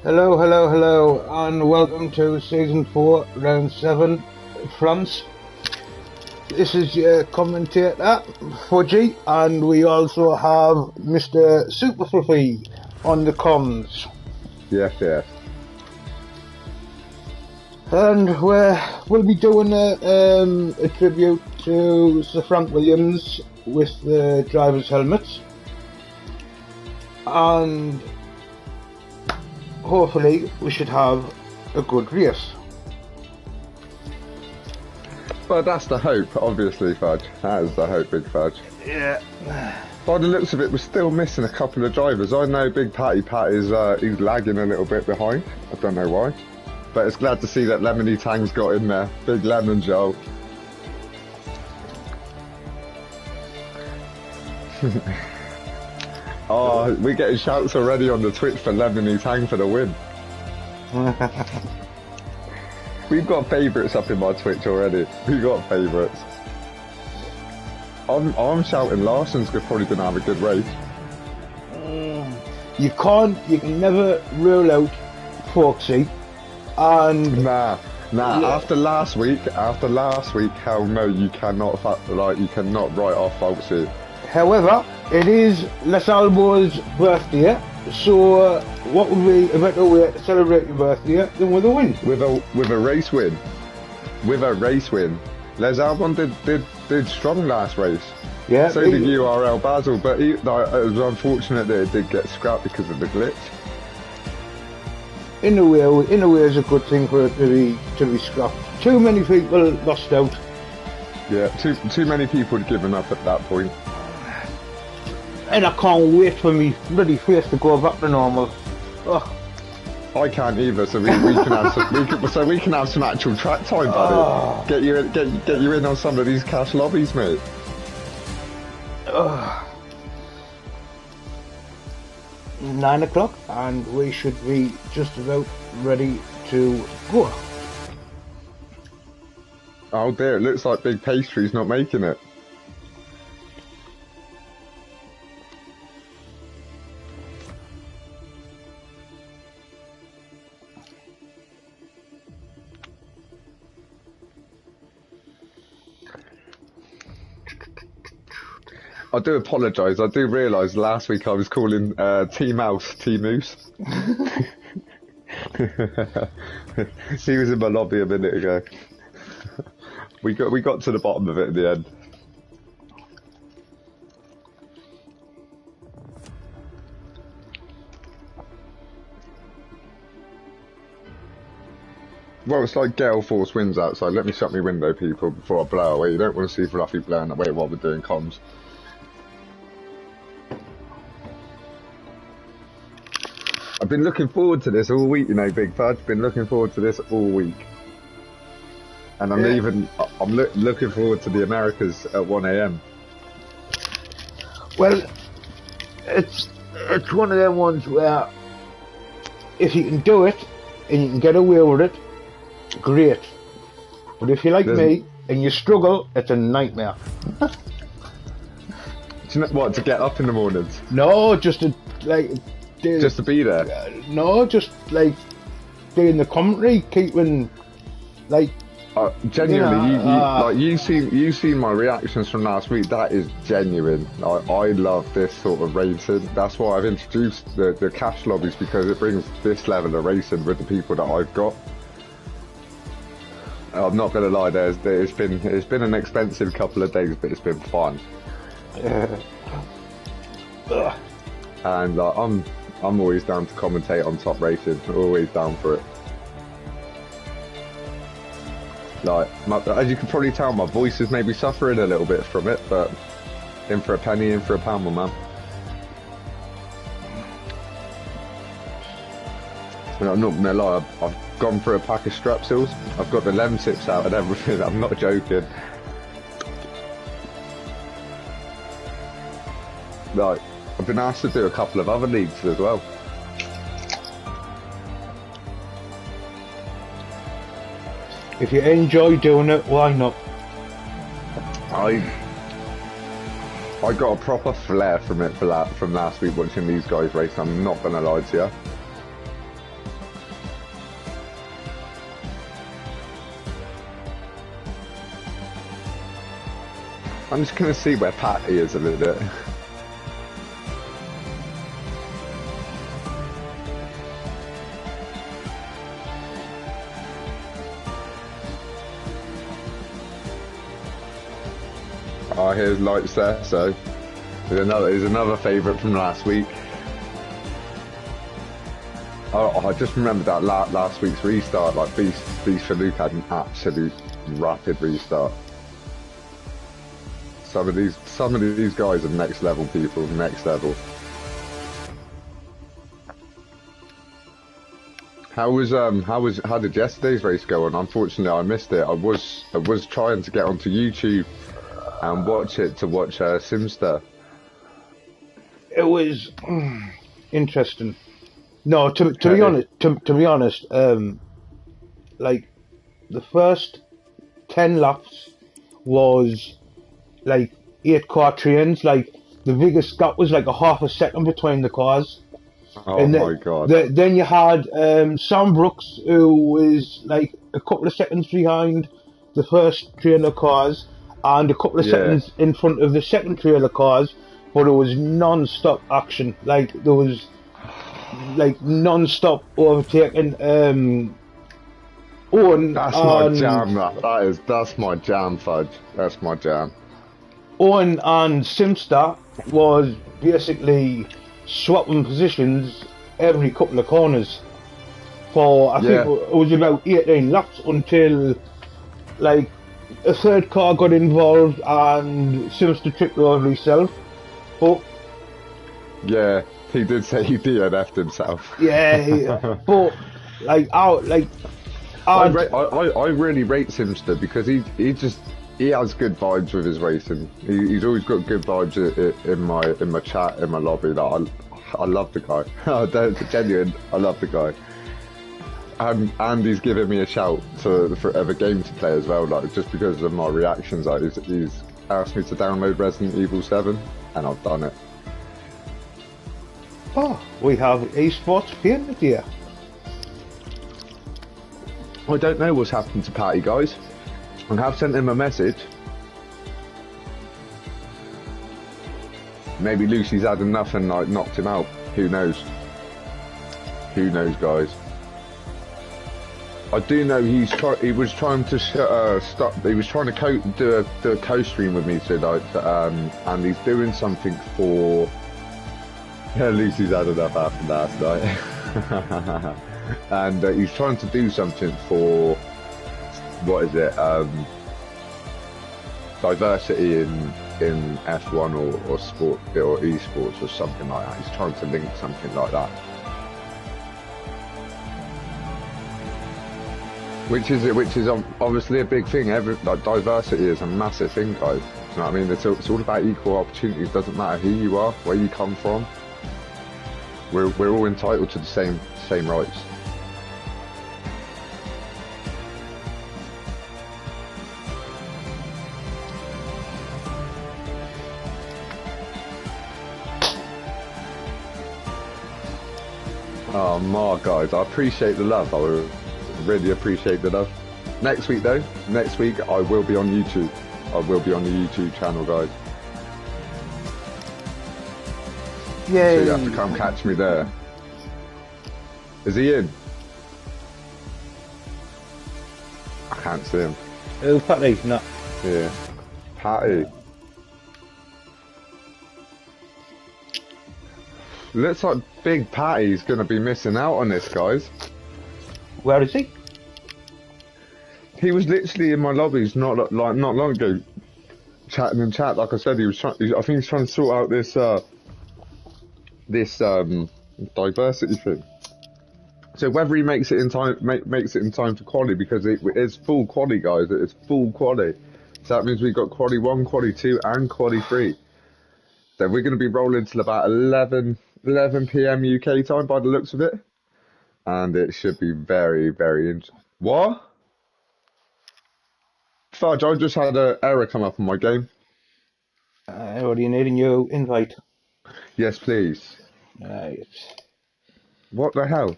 Hello, hello, hello, and welcome to Season 4, Round 7, France. This is your commentator, Fudgy, and we also have Mr. Super Fluffy on the comms. Yes, yes. And we'll be doing a tribute to Sir Frank Williams with the driver's helmets. And hopefully we should have a good race. Well, that's the hope, obviously, Fudge. That is the hope, Big Fudge. Yeah. By the looks of it, we're still missing a couple of drivers. I know Big Patty Pat is he's lagging a little bit behind. I don't know why. But it's glad to see that Lemony Tang's got in there. Big Lemon Joel. Oh, we're getting shouts already on the Twitch for Lemony Tang for the win. We've got favourites up in my Twitch already. We've got favourites. I'm shouting Larson's probably going to have a good race. You can never rule out Foxy. And Nah. Yeah. After last week, hell no, you cannot you cannot write off Foxy. however, it is Les Albo's birthday, so what would be a better way to celebrate your birthday than with a win? With a race win. With a race win. Les Albon did strong last race. Yeah. So did URL Basel, but it was unfortunate that it did get scrapped because of the glitch. In a way, it's a good thing for it to be scrapped. Too many people lost out. Yeah, too many people had given up at that point. And I can't wait for me bloody face to go back to normal. Ugh. I can't either, so we can have some, we can have some actual track time, buddy. Get you in on some of these cash lobbies, mate. 9 o'clock, and we should be just about ready to go. Oh dear, it looks like Big Pastry's not making it. I do apologise. I do realise last week I was calling T-Mouse T-Moose. He was in my lobby a minute ago. We got to the bottom of it in the end. Well, it's like gale force winds outside. Let me shut my window, people, before I blow away. You don't want to see Fluffy blowing away while we're doing comms. I've been looking forward to this all week, you know, Big Fudge. Been looking forward to this all week. And I'm looking forward to the Americas at 1 AM. Well, it's one of them ones where if you can do it and you can get away with it, great. But if you're like me and you struggle, it's a nightmare. Do you know what, to get up in the mornings? No, just to just to be there. No, just like doing the commentary, keeping like. Genuinely, you've seen my reactions from last week. That is genuine. I love this sort of racing. That's why I've introduced the cash lobbies, because it brings this level of racing with the people that I've got. I'm not going to lie, it's been an expensive couple of days, but it's been fun. And I'm always down to commentate on top racing. Always down for it. Like, as you can probably tell, my voice is maybe suffering a little bit from it, but in for a penny, in for a pound, my man. And I'm not gonna lie, I've gone through a pack of Strepsils. I've got the Lemsips out and everything. I'm not joking. Like, I've been asked to do a couple of other leagues as well. If you enjoy doing it, why not? I got a proper flair from it from last week watching these guys race. I'm not gonna lie to you. I'm just gonna see where Patty is a little bit. Oh, here's lights there. So there's another favourite from last week. Oh, I just remembered that last week's restart. Like Beast for Luke had an absolute rapid restart. Some of these guys are next level people, next level. How did yesterday's race go on? Unfortunately, I missed it. I was trying to get onto YouTube and watch Simster. It was interesting. No, to be honest, like the first 10 laps was like 8 car trains. Like the biggest gap was like a half a second between the cars. Oh And my god! then you had Sam Brooks, who was like a couple of seconds behind the first train of cars, and a couple of seconds in front of the second train of cars. But it was non-stop action. Like there was like non-stop overtaking. Owen That's my and jam. That's my jam, Fudge. That's my jam. Owen and Simster was basically swapping positions every couple of corners for I think it was about 18 laps until like a third car got involved and Simster tripped over himself. But yeah, he did say he DNF'd himself. Yeah, but like I really rate Simster because he has good vibes with his racing. He's always got good vibes in my chat, in my lobby. Like, I love the guy. Genuine, I love the guy. And he's given me a shout for other game to play as well. Like just because of my reactions, like he's asked me to download Resident Evil 7, and I've done it. Oh, we have esports painted here. I don't know what's happened to Patty, guys. I have sent him a message. Maybe Lucy's had enough and like knocked him out. Who knows? Who knows, guys? I do know he was trying to stop. He was trying to do a co-stream with me tonight, and he's doing something for. Yeah, Lucy's had enough after last night. And he's trying to do something for what is it? Diversity in F1 or sport or esports or something like that. He's trying to link something like that, which is obviously a big thing. Like diversity is a massive thing, guys. Do you know what I mean? It's all about equal opportunities. Doesn't matter who you are, where you come from. We're all entitled to the same rights. Oh my guys, I appreciate the love. I really appreciate the love. Next week though, I will be on YouTube. I will be on the YouTube channel, guys. Yay. So you have to come catch me there. Is he in? I can't see him. Oh, Patty, no. Yeah. Patty. Looks like Big Patty's going to be missing out on this, guys. Where is he? He was literally in my lobbies not long ago, chatting in chat. Like I said, I think he's trying to sort out this diversity thing. So whether he makes it in time, makes it in time for quali, because it's full quali, guys. It's full quali. So that means we've got quali 1, quali 2, and quali 3. So we're going to be rolling till about 11 PM UK time by the looks of it, and it should be very, very interesting. What? Fudge, I just had an error come up on my game. What do you need a new invite? Yes, please. Right. What the hell?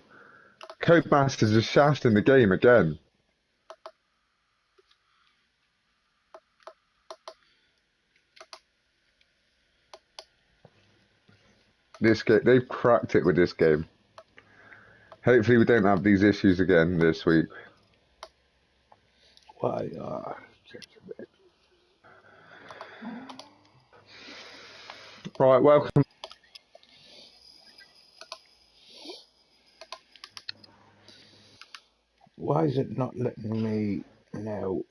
Codemasters is shafting the game again. This game, they've cracked it with this game. Hopefully we don't have these issues again this week. Why? Right, welcome. Why is it not letting me now?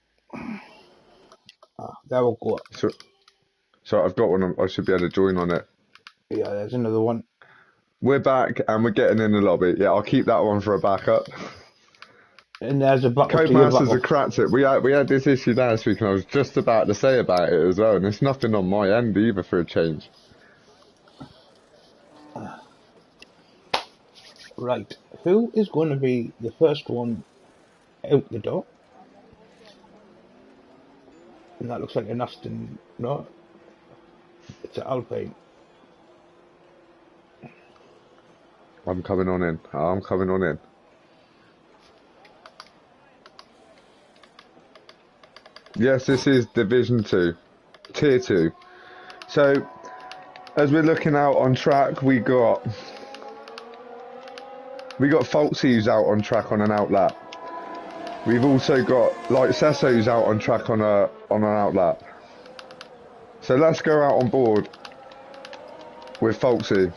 There we go. So I've got one. I should be able to join on it. Yeah, there's another one. We're back and we're getting in the lobby. Yeah, I'll keep that one for a backup. And there's a backup to your Codemasters have backup. cracked it. We had this issue last week, and I was just about to say about it as well. And it's nothing on my end either for a change. Right. Who is going to be the first one out the door? And that looks like an Aston. No, it's an Alpine. I'm coming on in. I'm coming on in. Yes, this is Division 2, Tier 2. So, as we're looking out on track, we got Folksy who's out on track on an outlap. We've also got like Sesso who's out on track on an outlap. So let's go out on board with Folksy.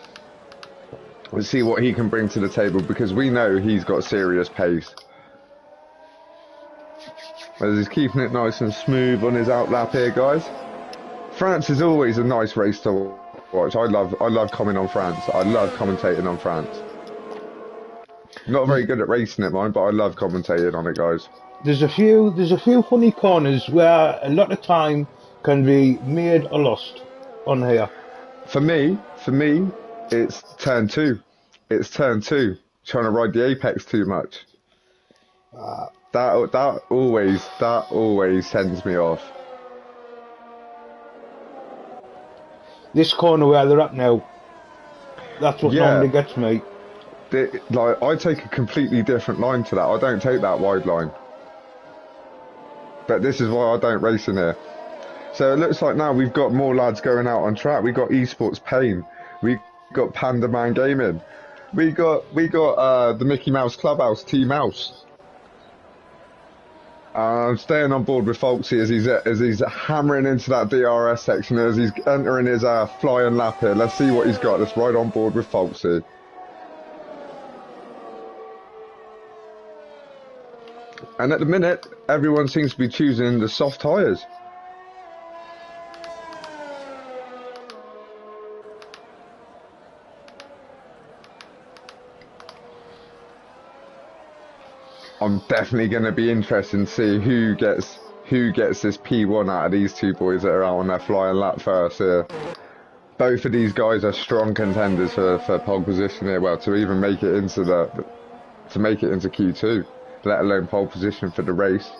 We'll see what he can bring to the table because we know he's got serious pace. As he's keeping it nice and smooth on his outlap here, guys. France is always a nice race to watch. I love coming on France. I love commentating on France. Not very good at racing it, mind, but I love commentating on it, guys. There's a few funny corners where a lot of time can be made or lost on here. For me, it's turn 2. It's turn 2. Trying to ride the apex too much. That always sends me off. This corner where they're at now, that's what normally gets me. Like I take a completely different line to that. I don't take that wide line. But this is why I don't race in here. So it looks like now we've got more lads going out on track. We got esports Pain. We got Panda Man Gaming. We got the Mickey Mouse Clubhouse T Mouse. I'm staying on board with Folksy as he's hammering into that DRS section as he's entering his flying lap here. Let's see what he's got. Let's ride on board with Folksy. And at the minute, everyone seems to be choosing the soft tyres. I'm definitely going to be interested to see who gets this P1 out of these two boys that are out on their flying lap first here. Both of these guys are strong contenders for pole position here. Well, to even make it into Q2, let alone pole position for the race.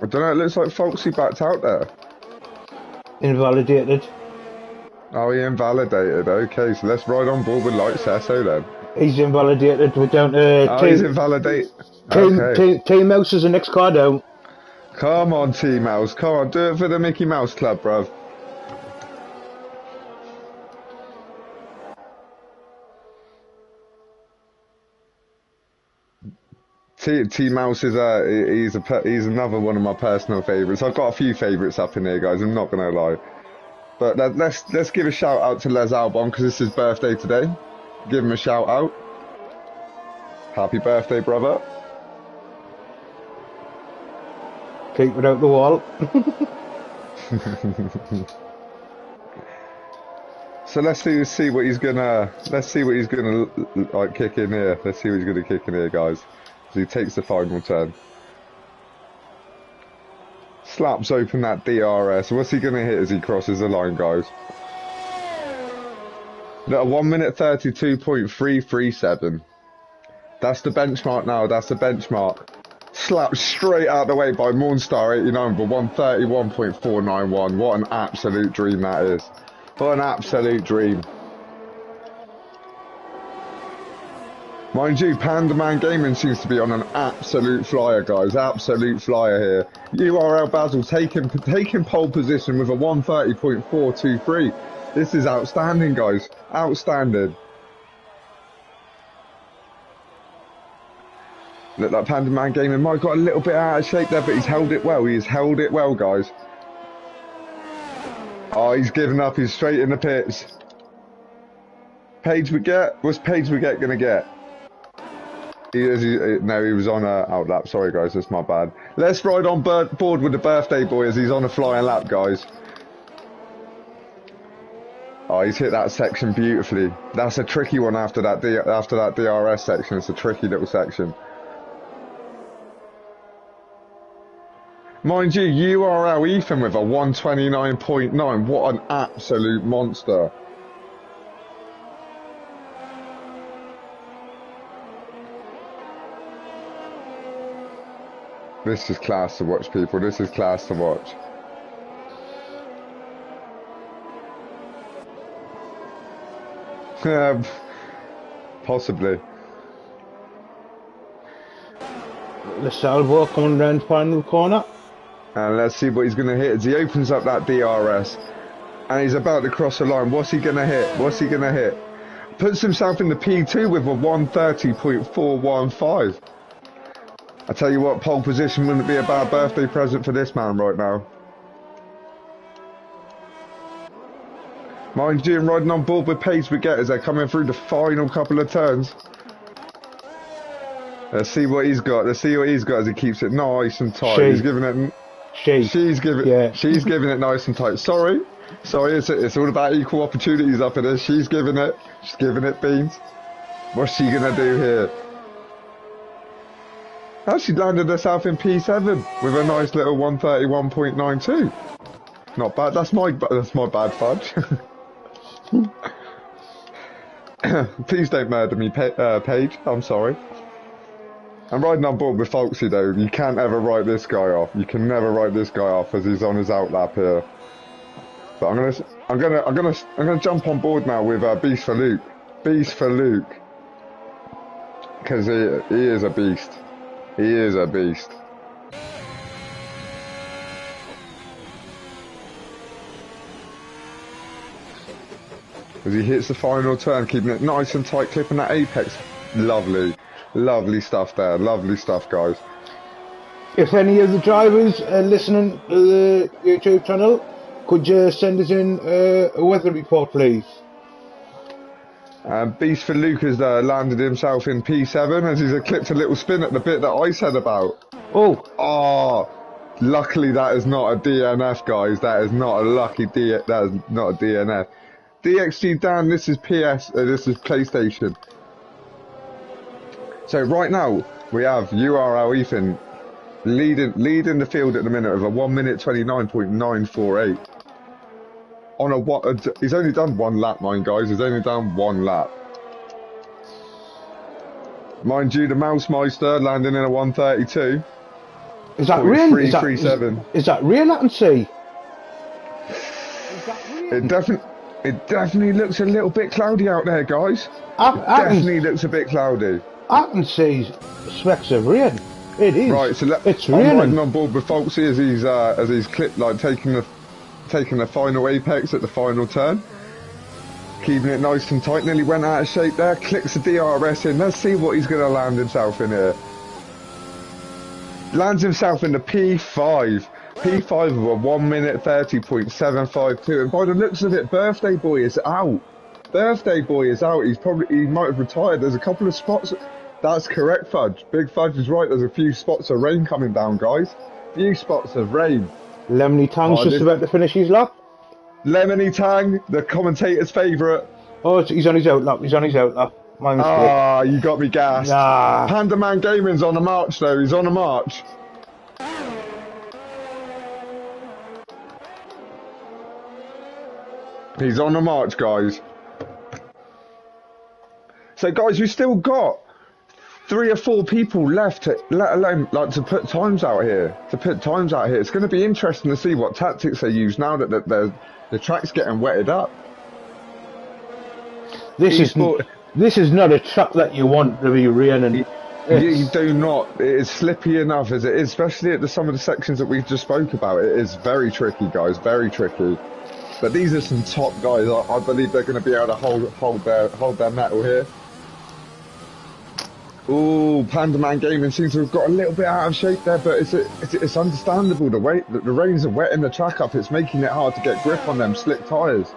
I don't know. It looks like Folksy backed out there. Invalidated. Oh, he invalidated. Okay, so let's ride on board with Light Sesso then. He's invalidated. We're down to he's invalidated. Okay. T-Mouse is the next car down. Come on, T-Mouse. Come on, do it for the Mickey Mouse Club, bruv. T-Mouse is he's another one of my personal favourites. I've got a few favourites up in here, guys. I'm not gonna lie. But let's give a shout out to Les Albon because it's his birthday today. Give him a shout out. Happy birthday, brother. Keep it out the wall. So let's see what he's gonna like kick in here. Let's see what he's gonna kick in here, guys. So he takes the final turn. Slaps open that DRS. What's he gonna hit as he crosses the line, guys? At 1 minute 32.337. That's the benchmark now. That's the benchmark. Slapped straight out of the way by Mornstar 89 for 131.491. What an absolute dream that is. What an absolute dream. Mind you, Panda Man Gaming seems to be on an absolute flyer, guys. Absolute flyer here. URL Basil taking pole position with a 130.423. This is outstanding, guys. Outstanding. Look like Panda Man Gaming might have got a little bit out of shape there, but he's held it well. He's held it well, guys. Oh, he's given up. He's straight in the pits. Page Baguette? What's Page Baguette going to get? No, he was on a outlap. Sorry, guys, that's my bad. Let's ride on board with the birthday boy as he's on a flying lap, guys. Oh, he's hit that section beautifully. That's a tricky one after that DRS section. It's a tricky little section. Mind you, URL Ethan with a 129.9. What an absolute monster. This is class to watch, people. This is class to watch. Possibly. The salvo coming round the final corner. And let's see what he's going to hit as he opens up that DRS. And he's about to cross the line. What's he going to hit? What's he going to hit? Puts himself in the P2 with a 130.415. I tell you what, pole position wouldn't be a bad birthday present for this man right now. Mind you, riding on board with Pace Baguette as they're coming through the final couple of turns. Let's see what he's got. Let's see what he's got as he keeps it nice and tight. He's giving it. She's giving it nice and tight. Sorry, it's all about equal opportunities up in this. She's giving it beans. What's she gonna do here? Oh, she landed herself in P7 with a nice little 131.92. Not bad. That's my bad fudge. Please don't murder me, Paige. I'm sorry. I'm riding on board with Folksy though. You can't ever write this guy off. You can never write this guy off as he's on his outlap here. But I'm gonna jump on board now with Beast for Luke. Beast for Luke, because he is a beast. He is a beast. As he hits the final turn, keeping it nice and tight, clipping that apex. Lovely. Lovely stuff there. Lovely stuff, guys. If any of the drivers are listening to the YouTube channel, could you send us in a weather report, please? Beast for Luke has landed himself in P7 as he's clipped a little spin at the bit that I said about. Oh, luckily that is not a DNF, guys. That is not a lucky that is not a DNF. DXG Dan, this is PS. This is PlayStation. So right now we have URL Ethan leading the field at the minute of a 1 minute 29.948. On he's only done one lap, mind guys. He's only done one lap. Mind you, the Mousemeister landing in a 132. Is that real? Is that real? I can see. It definitely looks a little bit cloudy out there, guys. Definitely looks a bit cloudy. I can see specks of rain. It is. Right, so it's raining. I'm riding on board with Folksy as he's clipped, like taking the final apex at the final turn. Keeping it nice and tight. Nearly went out of shape there. Clicks the DRS in. Let's see what he's going to land himself in here. Lands himself in the P5. P5 of a 1 minute 30.752. And by the looks of it, Birthday Boy is out. Birthday Boy is out. He might have retired. There's a couple of spots. That's correct, Fudge. Big Fudge is right. There's a few spots of rain coming down, guys. Few spots of rain. Lemony Tang's just about to finish his lap. Lemony Tang, the commentator's favourite. Oh, he's on his outlap. He's on his outlap. Ah, you got me gassed. Nah. Panda Man Gaming's on a march, though. He's on a march. He's on a march, guys. So, guys, we've still got 3 or 4 people left, let alone to put times out here. It's going to be interesting to see what tactics they use now that the track's getting wetted up. This This is not a track that you want to be raining. You do not. It is slippy enough as it is, especially at some of the sections that we just spoke about. It is very tricky, guys, very tricky. But these are some top guys. I believe they're going to be able to hold their mettle here. Ooh, Panda Man Gaming seems to have got a little bit out of shape there, but it's understandable. The rains are wetting the track up. It's making it hard to get grip on them slick tyres.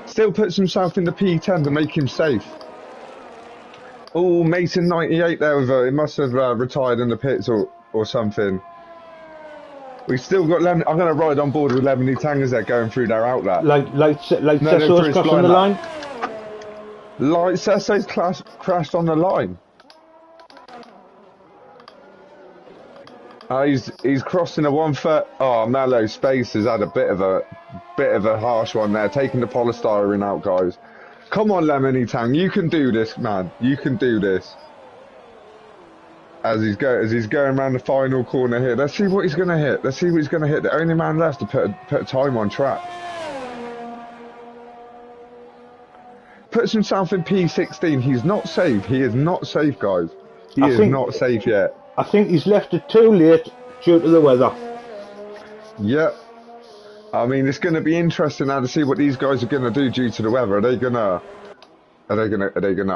Still puts himself in the P10 to make him safe. Oh, Mason 98 there with he must have retired in the pits or something. We've still got Lemony. I'm going to ride on board with Lemony Tang as they're going through their outlet. Like Cesso's crossing the line. Like Cesso's crashed on the line. He's crossing a 1 foot. Oh, Mellow Space has had a bit of a harsh one there, taking the polystyrene out, guys. Come on, Lemony Tang, you can do this, man. You can do this. As he's going around the final corner here, let's see what he's going to hit. Let's see what he's going to hit. The only man left to put a time on track. Puts himself in P16. He's not safe. He is not safe, guys. He is not safe yet. I think he's left it too late due to the weather. Yep. I mean, it's going to be interesting now to see what these guys are going to do due to the weather. Are they going to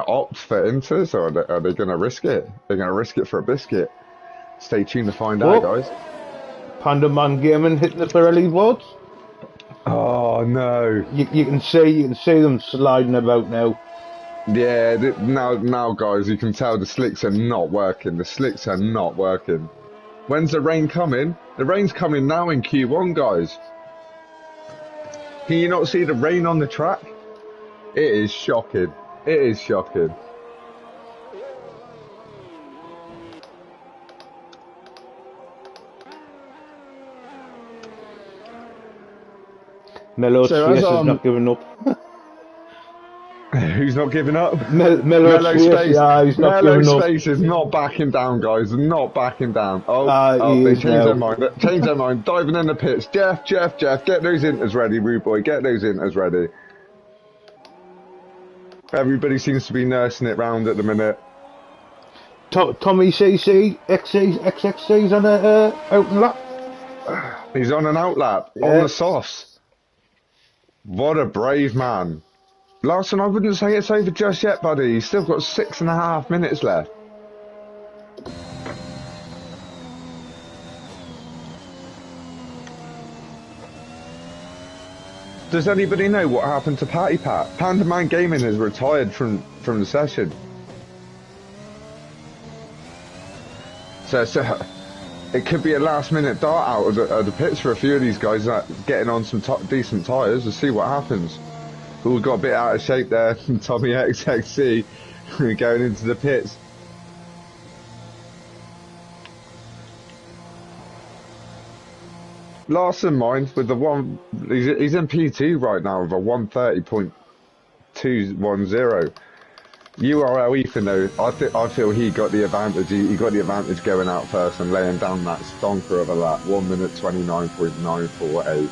opt for inters, or are they going to risk it? They're going to risk it for a biscuit. Stay tuned to find out, guys. Panda Man Gaming hitting the Pirelli boards. Oh no! You can see them sliding about now. Yeah, now guys, you can tell the slicks are not working. The slicks are not working. When's the rain coming? The rain's coming now in Q1, guys. Can you not see the rain on the track? It is shocking. It is shocking. Mello's Space is not giving up. Who's not giving up? Mellow Space. Yeah, he's not giving up. Mellow Space is not backing down, guys. Not backing down. They changed their mind. Changed their mind. Diving in the pits. Jeff, get those inters ready, Rude Boy. Get those inters ready. Everybody seems to be nursing it round at the minute. Tommy CC, XXC's on an out lap. He's on an outlap, on the sauce. What a brave man. Larson, I wouldn't say it's over just yet, buddy. He's still got 6.5 minutes left. Does anybody know what happened to Patty Pat? Panda Man Gaming has retired from the session. So it could be a last-minute dart out of the pits for a few of these guys getting on some decent tyres. We'll see what happens. We've got a bit out of shape there from Tommy XXC going into the pits. Larson, mind, with the one, he's in P2 right now with a 130.210. URL Ethan though, I feel he got the advantage. He got the advantage going out first and laying down that stonker of a lap. 1 minute 29.948.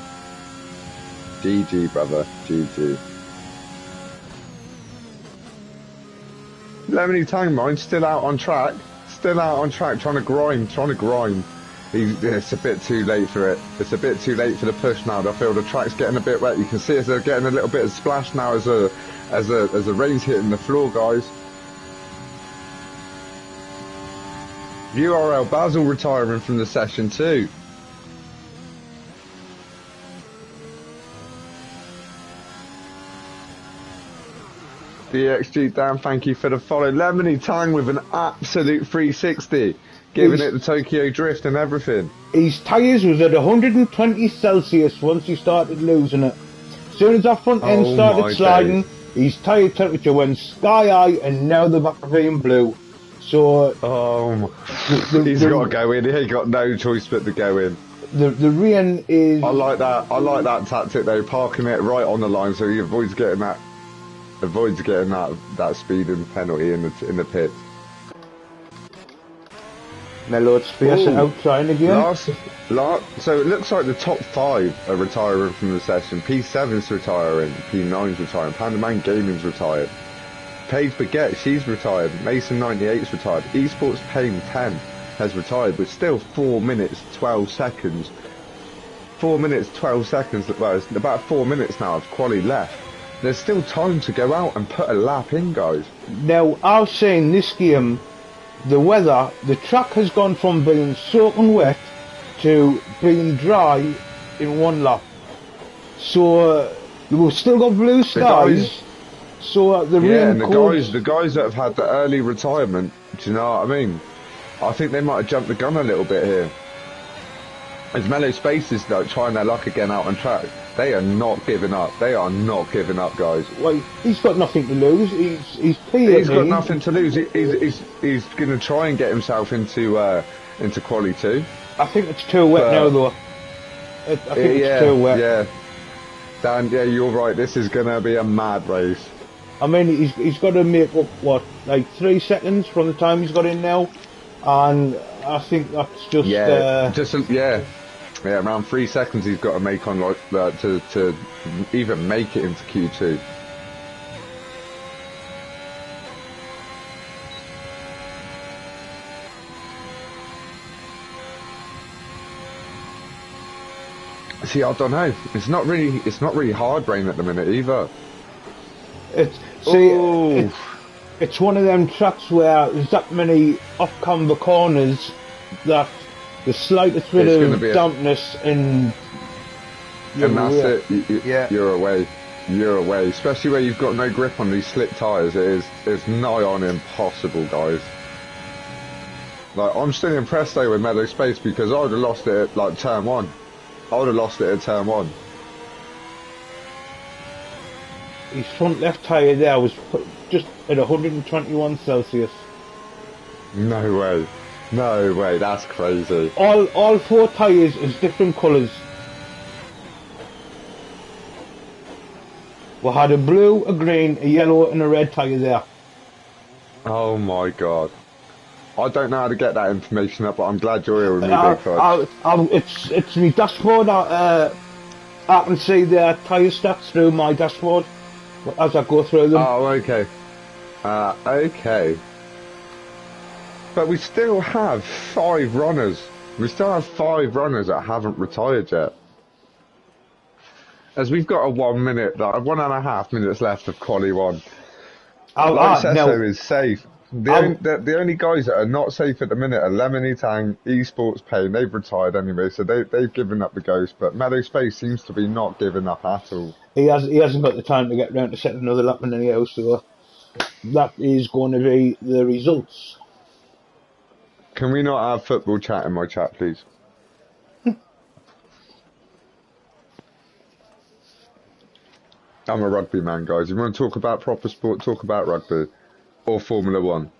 GG, brother, GG. Lemony Tang, mind, still out on track, trying to grind. It's a bit too late for it. It's a bit too late for the push now. I feel the track's getting a bit wet. You can see as they're getting a little bit of splash now as the rain's hitting the floor, guys. URL Basil retiring from the session too. DXG Dan, thank you for the follow. Lemony Tang with an absolute 360. Giving it the Tokyo drift and everything. His tyres was at 120 Celsius once he started losing it. As soon as that front end started sliding, his tyre temperature went sky high and now they're back to being blue. So... he's got to go in. He got no choice but to go in. The rain is... I like that tactic though, parking it right on the line so he avoids getting that speeding penalty in the pit. Mello's facing Ooh, out trying again. so it looks like the top 5 are retiring from the session. P7's retiring, P9's retiring, Panda Man Gaming's retired. Paige Baguette, she's retired. Mason 98's retired. Esports Pain 10 has retired, but still 4 minutes 12 seconds. 4 minutes 12 seconds. Well, it's about 4 minutes now of quali left. There's still time to go out and put a lap in, guys. Now, I've seen this game, the weather, the track has gone from being soaking wet to being dry in one lap. So we've still got blue skies. So the rain and the guys that have had the early retirement, do you know what I mean? I think they might have jumped the gun a little bit here. As Mellow Spaces though trying their luck again out on track, they are not giving up. They are not giving up, guys. Well, he's got nothing to lose. He's He's got nothing to lose. He's going to try and get himself into quali 2. I think it's too wet now, though. I think it's too wet. Yeah, Dan. Yeah, you're right. This is going to be a mad race. I mean, he's got to make up what, like 3 seconds from the time he's got in now, and I think that's just around 3 seconds he's got to make on like to even make it into Q2. See, I don't know. It's not really hard rain at the minute either. It's one of them tracks where there's that many off-camber corners that the slightest bit of dampness and that's it. You're away. You're away. Especially where you've got no grip on these slick tyres. It's nigh on impossible, guys. Like, I'm still impressed though with Meadow Space because I would have lost it at like turn 1. I would have lost it at turn 1. His front left tyre there was just at 121 Celsius. No way. No way, that's crazy. All 4 tyres is different colours. We had a blue, a green, a yellow and a red tyre there. Oh my god. I don't know how to get that information up, but I'm glad you're here with me, Big Fudge. It's my dashboard. I can see the tyre stats through my dashboard as I go through them. Oh, okay. Okay. But we still have 5 runners. We still have 5 runners that haven't retired yet. As we've got a 1 minute, like 1.5 minutes left of quali 1. Sesso is safe. The only guys that are not safe at the minute are Lemony Tang, Esports Pain. They've retired anyway, so they've given up the ghost. But Meadow Space seems to be not giving up at all. He hasn't got the time to get round to set another lap in anyhow, so that is going to be the results. Can we not have football chat in my chat, please? I'm a rugby man, guys. If you want to talk about proper sport, talk about rugby. Or Formula 1.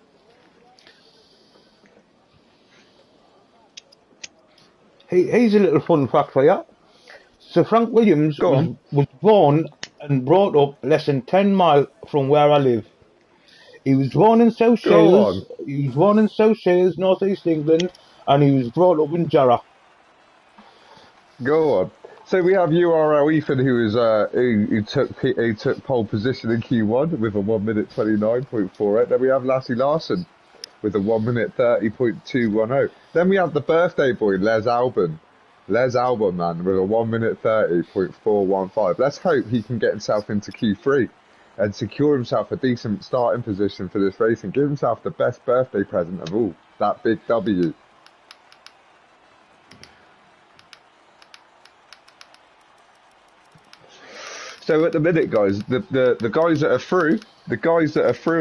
Here's a little fun fact for you. Sir Frank Williams was born and brought up less than 10 miles from where I live. He was born in South Shields. He was born in South Shields, North East England, and he was brought up in Jarrah. Go on. So we have URL Ethan, who took pole position in Q1 with a 1 minute 29.48. Then we have Lassie Larson with a 1 minute 30.210. Then we have the birthday boy Les Albon, man, with a 1 minute 30.415. Let's hope he can get himself into Q3 and secure himself a decent starting position for this race and give himself the best birthday present of all, that big W. So at the minute, guys, the guys that are through,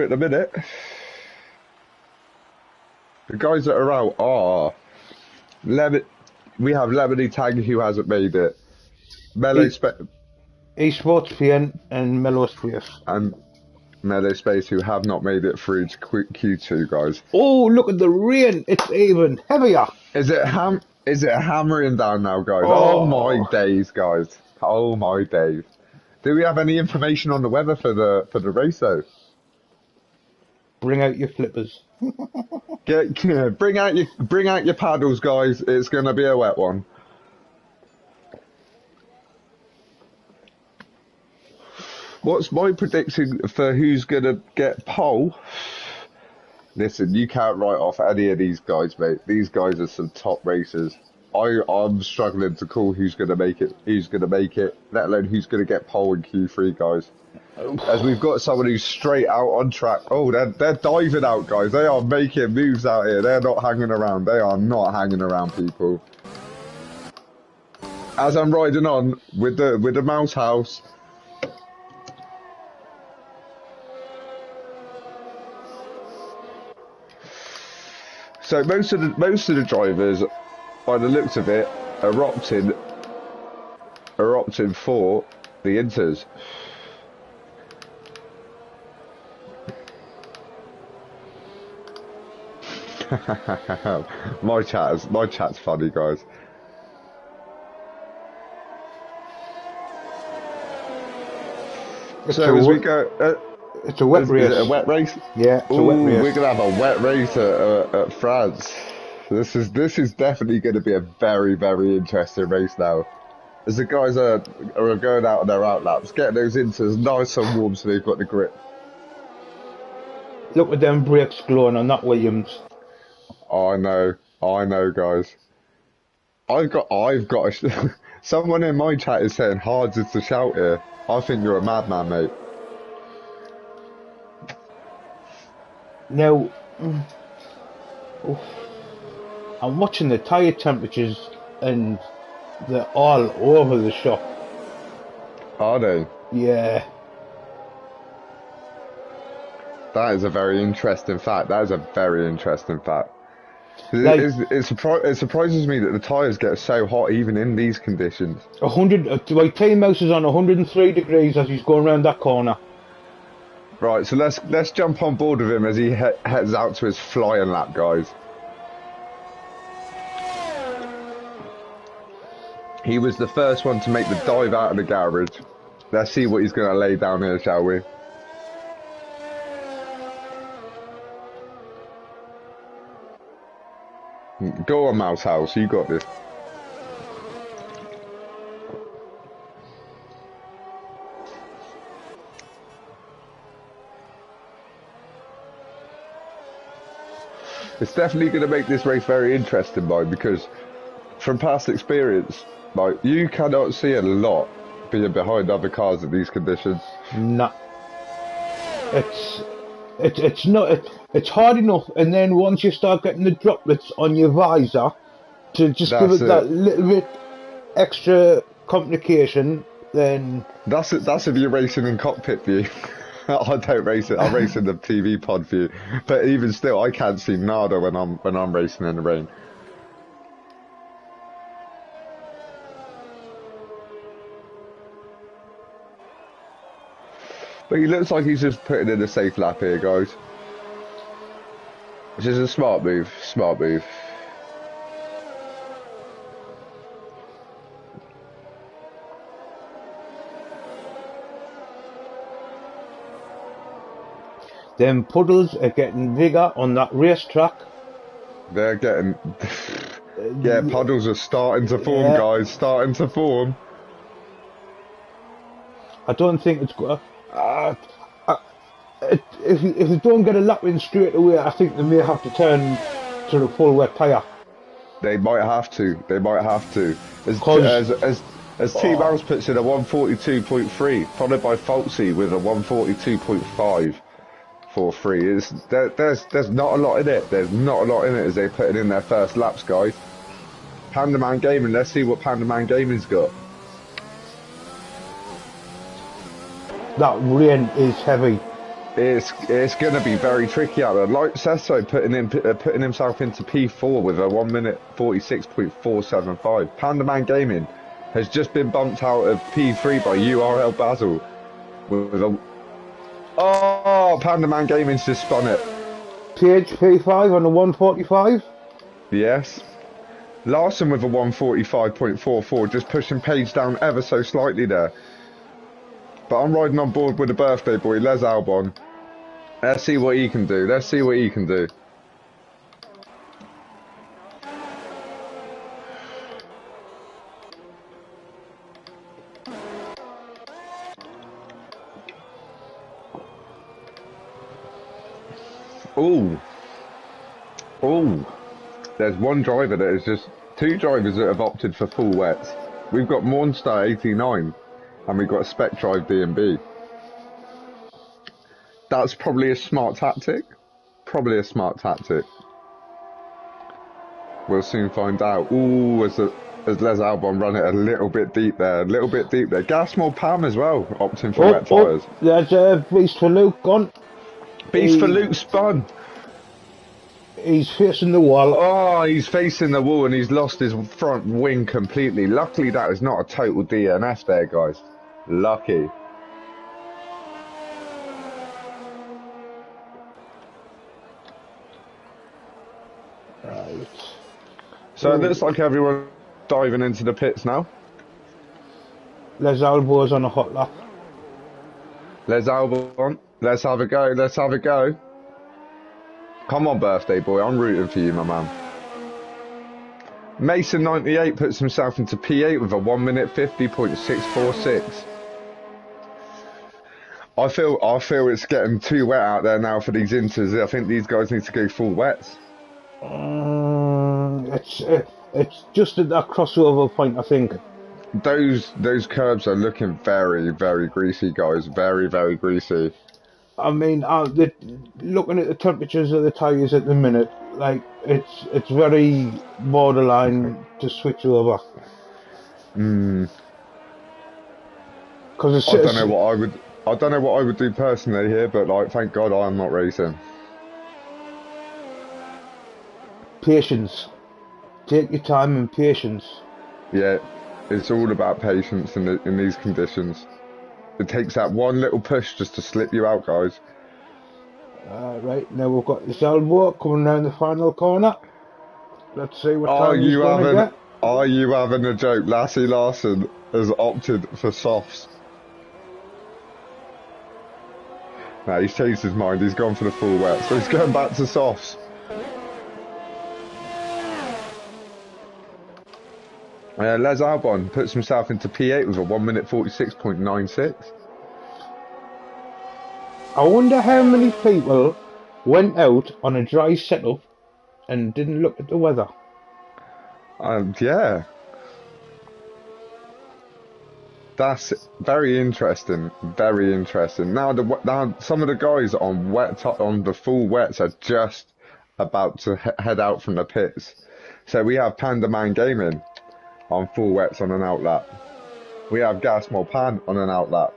at the minute, the guys that are out are we have Lemony Tang who hasn't made it, Esports Pain and Mellow Space. And Meadow Space who have not made it through to Q2, guys. Oh, look at the rain! It's even heavier. Is it hammering down now, guys? Oh my days, guys! Oh my days! Do we have any information on the weather for the race though? Bring out your flippers. Bring out your paddles, guys. It's gonna be a wet one. What's my prediction for who's gonna get pole? Listen, you can't write off any of these guys, mate. These guys are some top racers. I'm struggling to call who's gonna make it, let alone who's gonna get pole in Q3, guys. As we've got someone who's straight out on track. Oh, they're diving out, guys. They are making moves out here. They're not hanging around. They are not hanging around, people. As I'm riding on with the mouse house. So most of the drivers, by the looks of it, are opting for the Inters. my chat's funny, guys. So as we go, it's a wet race. Is it a wet race? Yeah, it's a wet race. We're gonna have a wet race at France. This is definitely going to be a very, very interesting race now. As the guys are going out on their outlaps, getting those Inters nice and warm so they've got the grip. Look at them brakes glowing on that Williams. I know, guys. I've got someone in my chat is saying hard is to shout here. I think you're a madman, mate. Now, I'm watching the tyre temperatures and they're all over the shop. Are they? Yeah. That is a very interesting fact. Like, it surprises me that the tyres get so hot even in these conditions. My team mouse is on 103 degrees as he's going around that corner. Right, so let's jump on board with him as he heads out to his flying lap, guys. He was the first one to make the dive out of the garage. Let's see what he's going to lay down here, shall we? Go on, Mouse House, you got this. It's definitely going to make this race very interesting, Mike, because from past experience, like, you cannot see a lot being behind other cars in these conditions. No. It's not. It's hard enough, and then once you start getting the droplets on your visor, to just give it that little bit extra complication, then that's if you're racing in cockpit view. I don't race it. I race in the TV pod view, but even still, I can't see nada when I'm racing in the rain. But he looks like he's just putting in a safe lap here, guys. Which is a smart move. them puddles are getting bigger on that racetrack. They're getting... yeah, puddles are starting to form, guys. Starting to form. I don't think it's... if they don't get a lap in straight away, I think they may have to turn to the full wet tyre. They might have to. As T-Mouse puts in a 142.3, followed by Falsey with a 142.5 for free. There's not a lot in it. There's not a lot in it as they put it in their first laps, guys. Pandaman Gaming, let's see what Pandaman Gaming's got. That rain is heavy. It's going to be very tricky out there. Like Sesso putting himself into P4 with a 1 minute 46.475. Pandaman Gaming has just been bumped out of P3 by URL Basel with a... Oh, Pandaman Gaming's just spun it. PH5 on the 145? Yes. Larson with a 145.44, just pushing Page down ever so slightly there. But I'm riding on board with the birthday boy, Les Albon. Let's see what he can do. Let's see what he can do. Ooh. Ooh. There's one driver that is just... Two drivers that have opted for full wets. We've got Mornstar 89 and we've got Spec Drive D&B. That's probably a smart tactic. Probably a smart tactic. We'll soon find out. Ooh, as Les Albon run it a little bit deep there. A little bit deep there. Gasmore Pam as well, opting for wet tyres. There's Beast for Luke gone. Beast for Luke spun. He's facing the wall. Oh, he's facing the wall and he's lost his front wing completely. Luckily, that is not a total DNF there, guys. Lucky. Right. So it looks like everyone's diving into the pits now. Les Albos on a hot lap. Les Albon. Let's have a go. Let's have a go. Come on, birthday boy. I'm rooting for you, my man. Mason 98 puts himself into P8 with a 1 minute 50.646. I feel it's getting too wet out there now for these inters. I think these guys need to go full wets. It's just at that crossover point, I think. Those curbs are looking very, very greasy, guys. Very, very greasy. I mean, looking at the temperatures of the tyres at the minute, like it's very borderline to switch over. Because I don't know what I would do personally here, but like, thank God I'm not racing. Patience. Take your time and patience. Yeah, it's all about patience in these conditions. It takes that one little push just to slip you out, guys. Right, now we've got this elbow coming down the final corner. Let's see what time he's going to get. Are you having a joke? Lassie Larson has opted for softs. No, he's changed his mind. He's gone for the full wet, so he's going back to softs. Les Albon puts himself into P8 with a 1 minute 46.96. I wonder how many people went out on a dry setup and didn't look at the weather. Yeah. That's very interesting. Very interesting. Now some of the guys on the full wets are just about to head out from the pits. So we have Panda Man Gaming on full wets on an outlap. We have Gasmol Pan on an outlap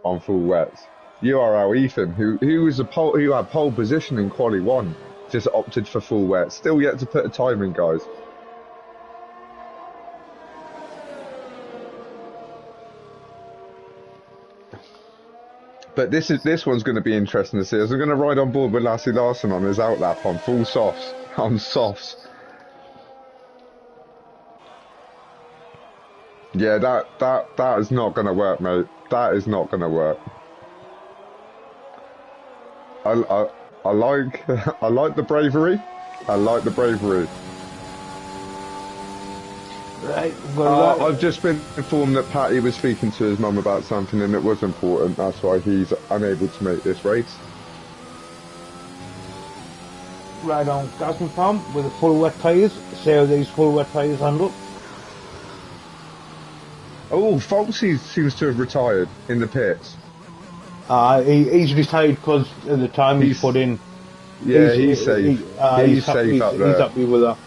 on full wets. URL Ethan, who had pole position in quali 1, just opted for full wets. Still yet to put a time in, guys. But this one's going to be interesting to see. As we're going to ride on board with Lassie Larson on his outlap on full softs, on softs. Yeah, that is not going to work, mate. That is not going to work. I like I like the bravery. I like the bravery. Right, I've just been informed that Patty was speaking to his mum about something and it was important. That's why he's unable to make this race. Right on, Gasman Farm with the full wet tyres. See how these full wet tyres handle. Oh, Foxy seems to have retired in the pits. He's retired because of the time he's put in. Yeah, he's safe. He's safe up there. He's happy with that.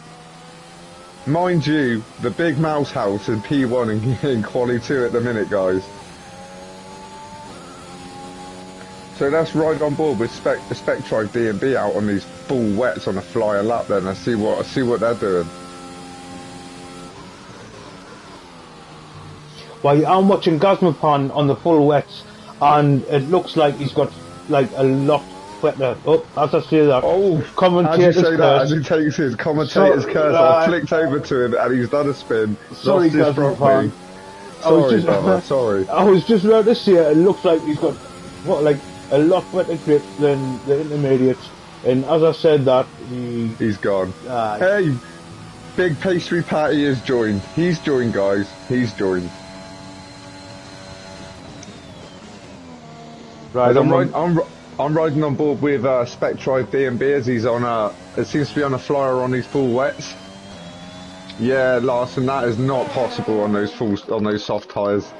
Mind you, the big mouse house in P1 in quali 2 at the minute, guys. So let's ride on board with Spec Drive D&B out on these full wets on a flyer lap then. I see what they're doing. Well, I'm watching Gazmapan on the full wets, and it looks like he's got like a lot better. Oh, as I say that. Oh, commentator's as you say curse. that, as he takes his commentator's curse, I flicked over to him and he's done a spin. Sorry, Gazmapan. Sorry, brother. Sorry. I was just about to say it looks like he's got like a lot better grip than the intermediates. And as I said that, he's gone. Hey, Big Pastry Patty has joined. He's joined, guys. He's joined. Right, I'm riding on board with Spectrive DMB as he's on it seems to be on a flyer on these full wets. Yeah, Larson, that is not possible on those soft tyres.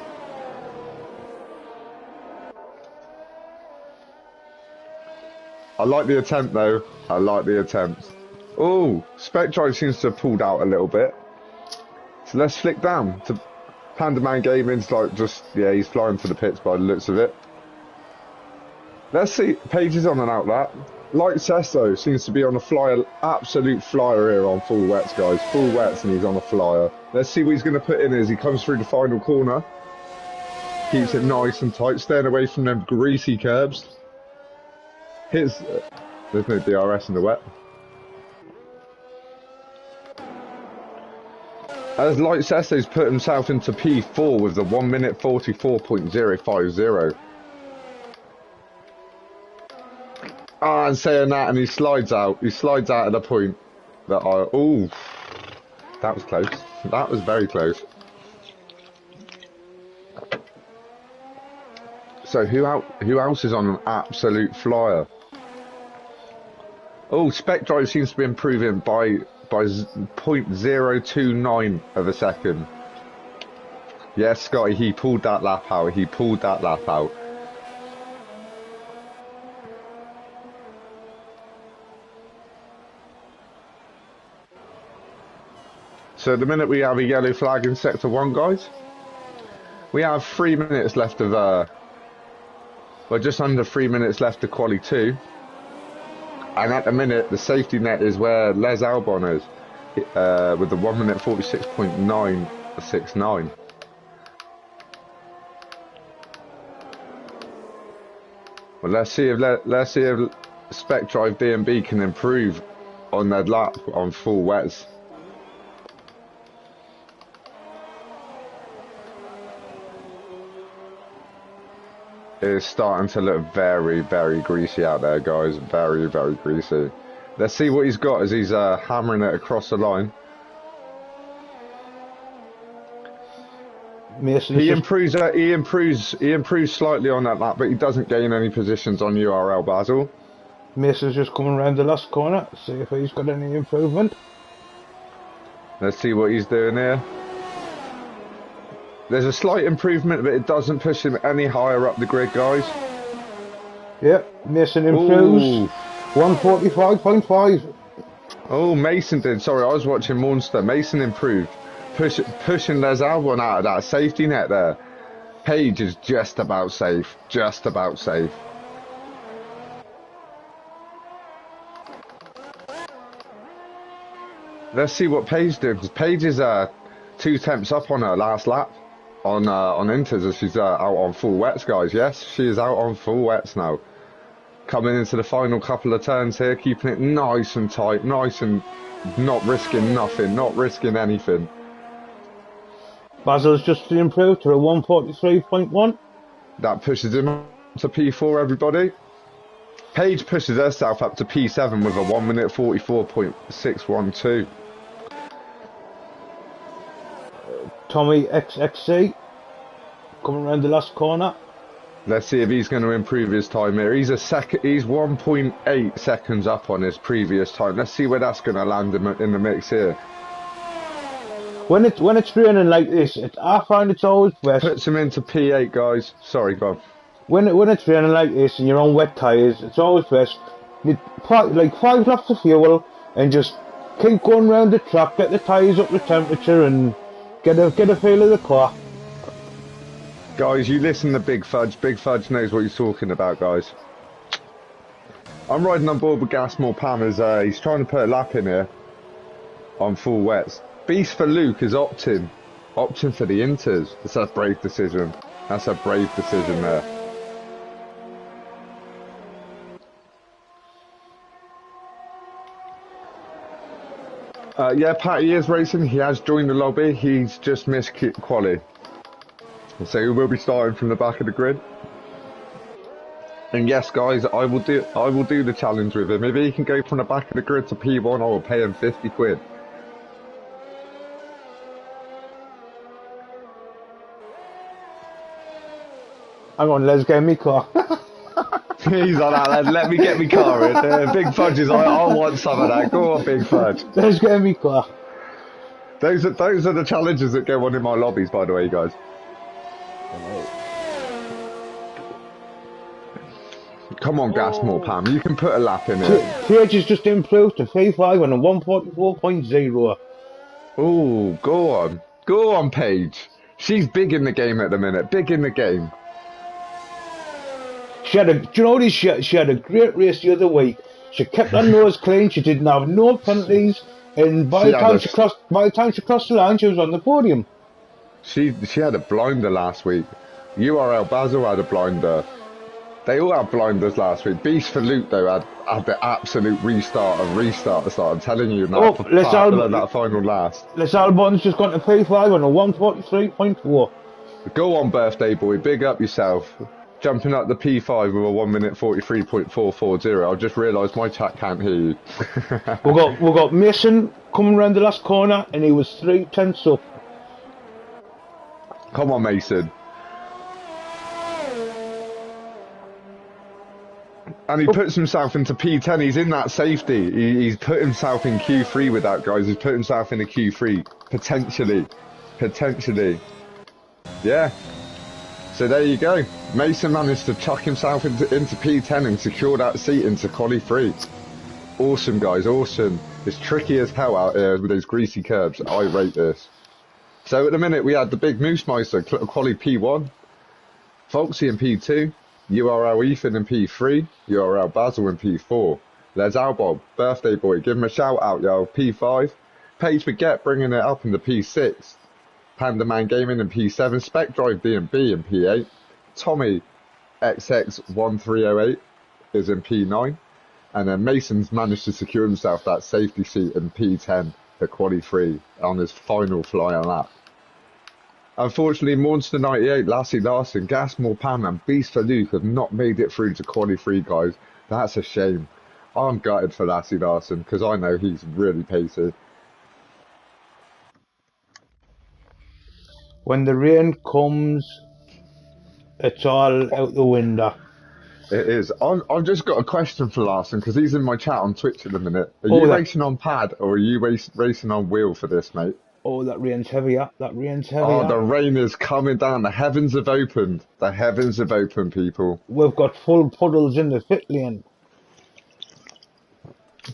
I like the attempt though. I like the attempt. Oh, Spectrive seems to have pulled out a little bit. So let's flick down to Pandaman Gaming's like just, yeah, he's flying to the pits by the looks of it. Let's see, Page is on an outlet. Light Sesto seems to be on a flyer, absolute flyer here on full wets, guys. Full wets and he's on a flyer. Let's see what he's going to put in as he comes through the final corner. Keeps it nice and tight, staying away from them greasy curbs. There's no DRS in the wet. As Light Sesto's put himself into P4 with the 1 minute 44.050. Ah, and saying that, and he slides out. He slides out at the point that ooh, that was close. That was very close. So who else is on an absolute flyer? Oh, Spectrive seems to be improving by 0.029 of a second. Yes, Scotty, he pulled that lap out. He pulled that lap out. So the minute we have a yellow flag in Sector 1, guys, we have 3 minutes left of, well, just under 3 minutes left of Quali 2. And at the minute, the safety net is where Les Albon is, with the 1 minute 46.969. Well, let's see if Spectrive DMB can improve on that lap on full wets. It's starting to look very, very greasy out there, guys. Very, very greasy. Let's see what he's got as he's hammering it across the line. He improves slightly on that lap, but he doesn't gain any positions on URL, Basil. Mason's just coming around the last corner. See if he's got any improvement. Let's see what he's doing here. There's a slight improvement, but it doesn't push him any higher up the grid, guys. Yep, Mason improves. 145.5. Oh, Mason did. Sorry, I was watching Monster. Mason improved. Pushing Les Albon out of that safety net there. Page is just about safe. Just about safe. Let's see what Paige did, because Paige is 2 tenths up on her last lap on Inters as she's out on full wets, guys. Yes, she is out on full wets now. Coming into the final couple of turns here, keeping it nice and tight, nice and not risking nothing, not risking anything. Basil's just improved to a 143.1. That pushes him up to P4, everybody. Paige pushes herself up to P7 with a 1 minute 44.612. Tommy XXC coming around the last corner. Let's see if he's going to improve his time here. He's 1.8 seconds up on his previous time. Let's see where that's going to land him in the mix here. When it's raining like this, I find it's always best. Puts him into P8, guys. Sorry, go on. When it's raining like this and you're on wet tyres, it's always best. You put like 5 laps of fuel and just keep going around the track, get the tyres up to temperature and get a feel of the car. Guys, you listen to Big Fudge. Big Fudge knows what he's talking about, guys. I'm riding on board with Gasmore Pam as he's trying to put a lap in here on full wets. Beast for Luke is opting for the Inters. That's a brave decision. That's a brave decision there. Yeah, Patty is racing. He has joined the lobby. He's just missed quali. So he will be starting from the back of the grid. And yes, guys, I will do the challenge with him. If he can go from the back of the grid to P1, I will pay him 50 quid. Hang on, let's get me car. He's like that. Let me get me car in. Big Fudge is like, I want some of that. Go on, Big Fudge. Let's get me car. Those are the challenges that go on in my lobbies, by the way, guys. Come on, Gasmore Pam, you can put a lap in it. Page has just improved to 3.5 and a 144.0. Oh, go on, Paige. She's big in the game at the minute. Big in the game. Do you know this? She had a great race the other week. She kept her nose clean. She didn't have no penalties, and by the time she crossed the line, she was on the podium. She had a blinder last week. URL Basil had a blinder. They all had blinders last week. Beast for Luke though had the absolute restart the start. I'm telling you now. That final last. Les Albon's just gone to P5 on a 143.4. Go on, birthday boy. Big up yourself. Jumping up the P5 with a 1 minute 43.440. I just realised my chat can't hear you. we got Mason coming around the last corner, and he was 3/10 up. Come on, Mason. And he puts himself into P10. He's in that safety. He's put himself in Q3 with that, guys. He's put himself in a Q3 potentially. Yeah. So there you go. Mason managed to chuck himself into P10 and secure that seat into Quali 3. Awesome, guys, awesome. It's tricky as hell out here with those greasy curbs. I rate this. So at the minute, we had the big Moose Meister, Quali P1, Foxy in P2, URL Ethan in P3, URL Basil in P4, Les Albob, Birthday Boy, give him a shout out, yo, P5, Paige Forget bringing it up in the P6, Panda Man Gaming in P7, Spec Drive D&B in P8, Tommy XX1308 is in P9, and then Mason's managed to secure himself that safety seat in P10 for Quali 3 on his final flying lap. Unfortunately, Monster 98, Lassie Larson, Gasmore Pam and Beast for Luke have not made it through to Quali 3, guys. That's a shame. I'm gutted for Lassie Larson because I know he's really pacey. When the rain comes, it's all out the window. It is. I've just got a question for Larson because he's in my chat on Twitch at the minute. Are you racing on pad or are you racing on wheel for this, mate? Oh, that rain's heavier. Oh, the rain is coming down. The heavens have opened. The heavens have opened, people. We've got full puddles in the pit lane.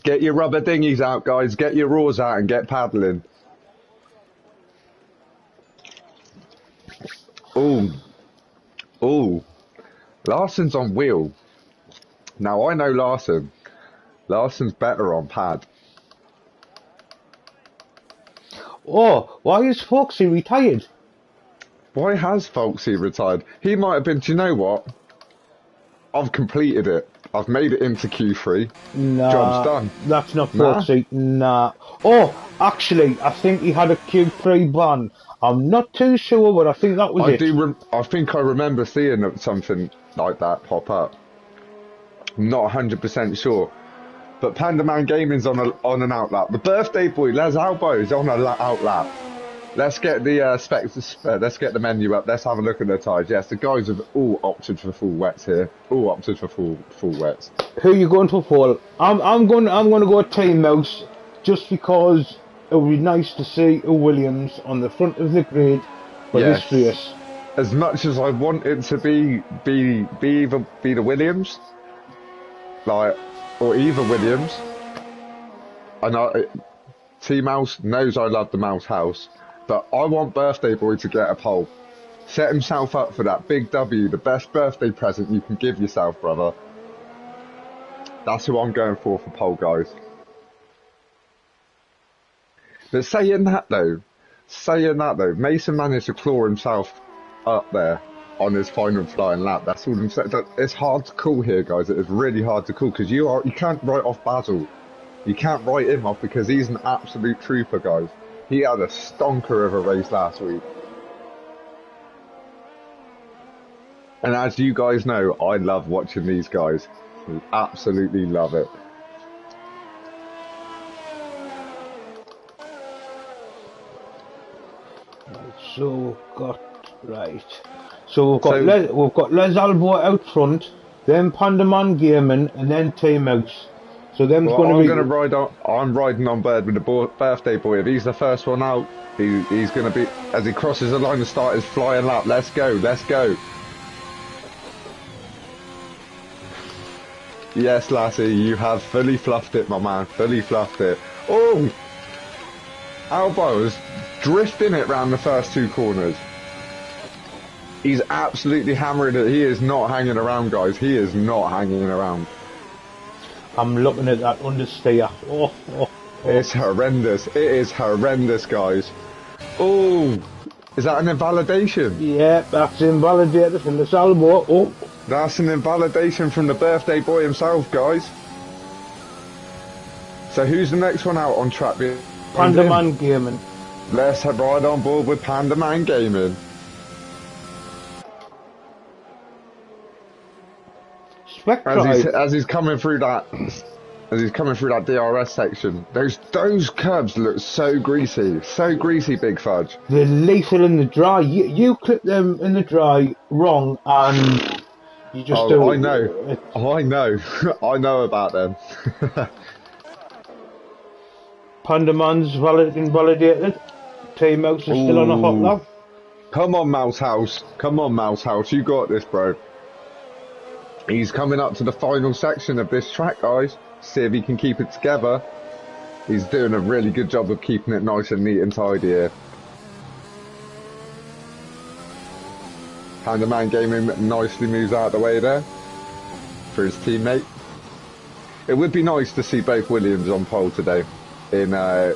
Get your rubber dinghies out, guys. Get your oars out and get paddling. Oh. Larson's on wheel. Now, I know Larson. Larson's better on pad. Oh, why is Foxy retired? Why has Foxy retired? He might have been, do you know what? I've completed it. I've made it into Q3. Nah, job's done. That's not Foxy. Nah. Oh, actually, I think he had a Q3 ban. I'm not too sure, but I think that was it. I think I remember seeing something like that pop up. I'm not 100% sure. But Panda Man Gaming's on an outlap. The birthday boy, Les Albo, is on an outlap. Let's get the let's get the menu up. Let's have a look at the tyres. Yes, the guys have all opted for full wets here. All opted for full wets. Who are you going for full? I'm going to go Team Mouse just because it would be nice to see a Williams on the front of the grid for this race. As much as I want it to be the Williams, or either Williams, I know T-Mouse knows I love the Mouse House, but I want Birthday Boy to get a pole. Set himself up for that big W, the best birthday present you can give yourself, brother. That's who I'm going for pole, guys. But saying that though, Mason managed to claw himself up there on his final flying lap. That's all I'm saying. It's hard to call here, guys. It is really hard to call because you can't write off Basil. You can't write him off because he's an absolute trooper, guys. He had a stonker of a race last week. And as you guys know, I love watching these guys. Absolutely love it. So we've got Les Albo out front, then Pandaman Gaming, and then T-Mouse. So them's going to be. I'm riding on Bird with the birthday boy. If he's the first one out, he's going to be, as he crosses the line to start his flying lap. Let's go, let's go. Yes, Lassie, you have fully fluffed it, my man. Fully fluffed it. Oh! Albo's drifting it round the first two corners. He's absolutely hammering it. He is not hanging around, guys. He is not hanging around. I'm looking at that understeer. Oh. It's horrendous. It is horrendous, guys. Oh! Is that an invalidation? Yeah, that's invalidated from the Albo. Oh. That's an invalidation from the birthday boy himself, guys. So who's the next one out on track? Pandaman Gaming. Let's ride on board with Pandaman Gaming. As he's coming through that DRS section, those curbs look so greasy, Big Fudge. They're lethal in the dry. You clip them in the dry wrong, and you just do. I know, I know about them. Pandaman's invalidated. T-Mouse is still on a hot lap. Come on, Mouse House. Come on, Mouse House. You got this, bro. He's coming up to the final section of this track, guys. See if he can keep it together. He's doing a really good job of keeping it nice and neat and tidy here. Pandaman Gaming nicely moves out of the way there for his teammate. It would be nice to see both Williams on pole today. I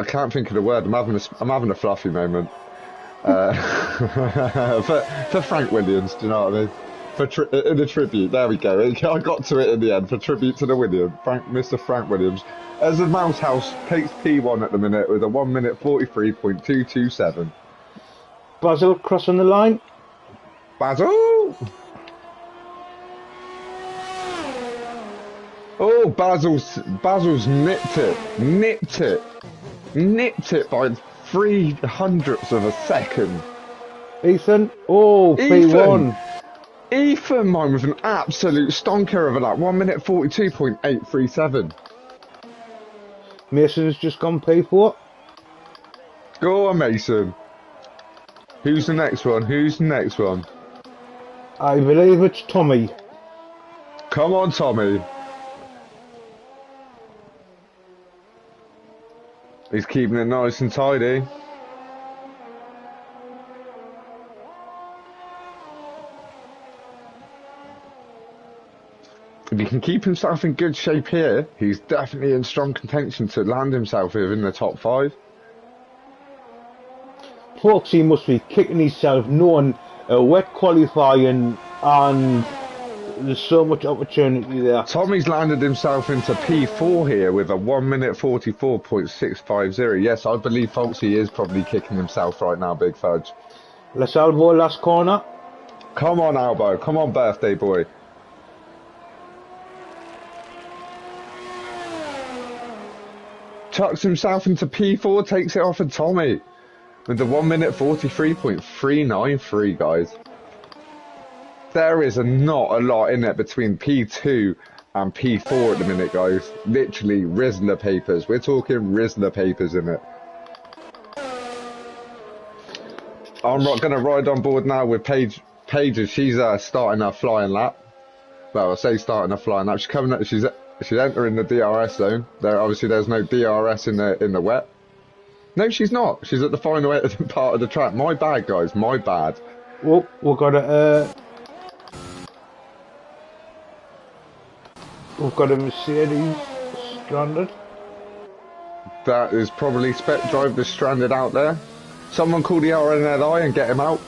can't think of the word. I'm having a fluffy moment. For Frank Williams, do you know what I mean? In a tribute, there we go. I got to it in the end for tribute to the Mr. Frank Williams. As the Mouse House takes P1 at the minute with a 1 minute 43.227. Basil crossing the line. Basil! Oh, Basil's nipped it by 0.03 of a second. Ethan, P1. Ethan, mine with an absolute stonker of a lap. 1 minute 42.837. Mason's just gone P4. Go on, Mason. Who's the next one? I believe it's Tommy. Come on, Tommy. He's keeping it nice and tidy. If he can keep himself in good shape here, he's definitely in strong contention to land himself within the top 5. Folks, he must be kicking himself knowing wet qualifying, and there's so much opportunity there. Tommy's landed himself into P4 here with a 1 minute 44.650. Yes, I believe Folksy is probably kicking himself right now, Big Fudge. Let's Albo, last corner. Come on, Albo. Come on, birthday boy. Chucks himself into P4, takes it off of Tommy with the 1 minute 43.393, guys. There is not a lot in it between P2 and P4 at the minute, guys. Literally Rizzler papers. We're talking Rizzler papers in it. I'm not going to ride on board now with Paige. She's starting her flying lap. Well, I say starting her flying lap. She's coming up. She's entering the DRS zone. There's no DRS in the wet. No, she's not. She's at the final part of the track. My bad, guys. My bad. Well, we've got a Mercedes stranded. That is probably Spec Drive that's stranded out there. Someone call the RNLI and get him out.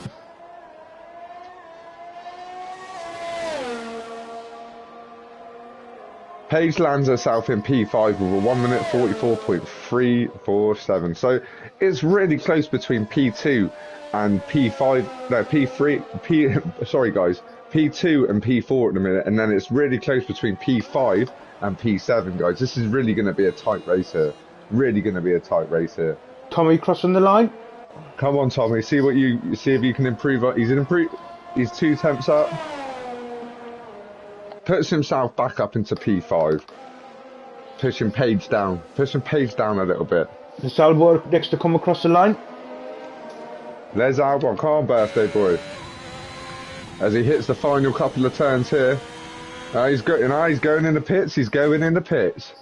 Paige lands herself in P5 with a 1 minute 44.347. So it's really close between P2 and P5. No, P3. Sorry, guys. P2 and P4 at the minute, and then it's really close between P5 and P7, guys. This is really going to be a tight race here. Really going to be a tight race here. Tommy crossing the line. Come on, Tommy. See if you can improve. He's 2 temps up. Puts himself back up into P5. Pushing Paige down. Pushing Paige down a little bit. Les Albon next to come across the line. Les Albon, come on, birthday boy. As he hits the final couple of turns here. He's going in the pits. He's going in the pits.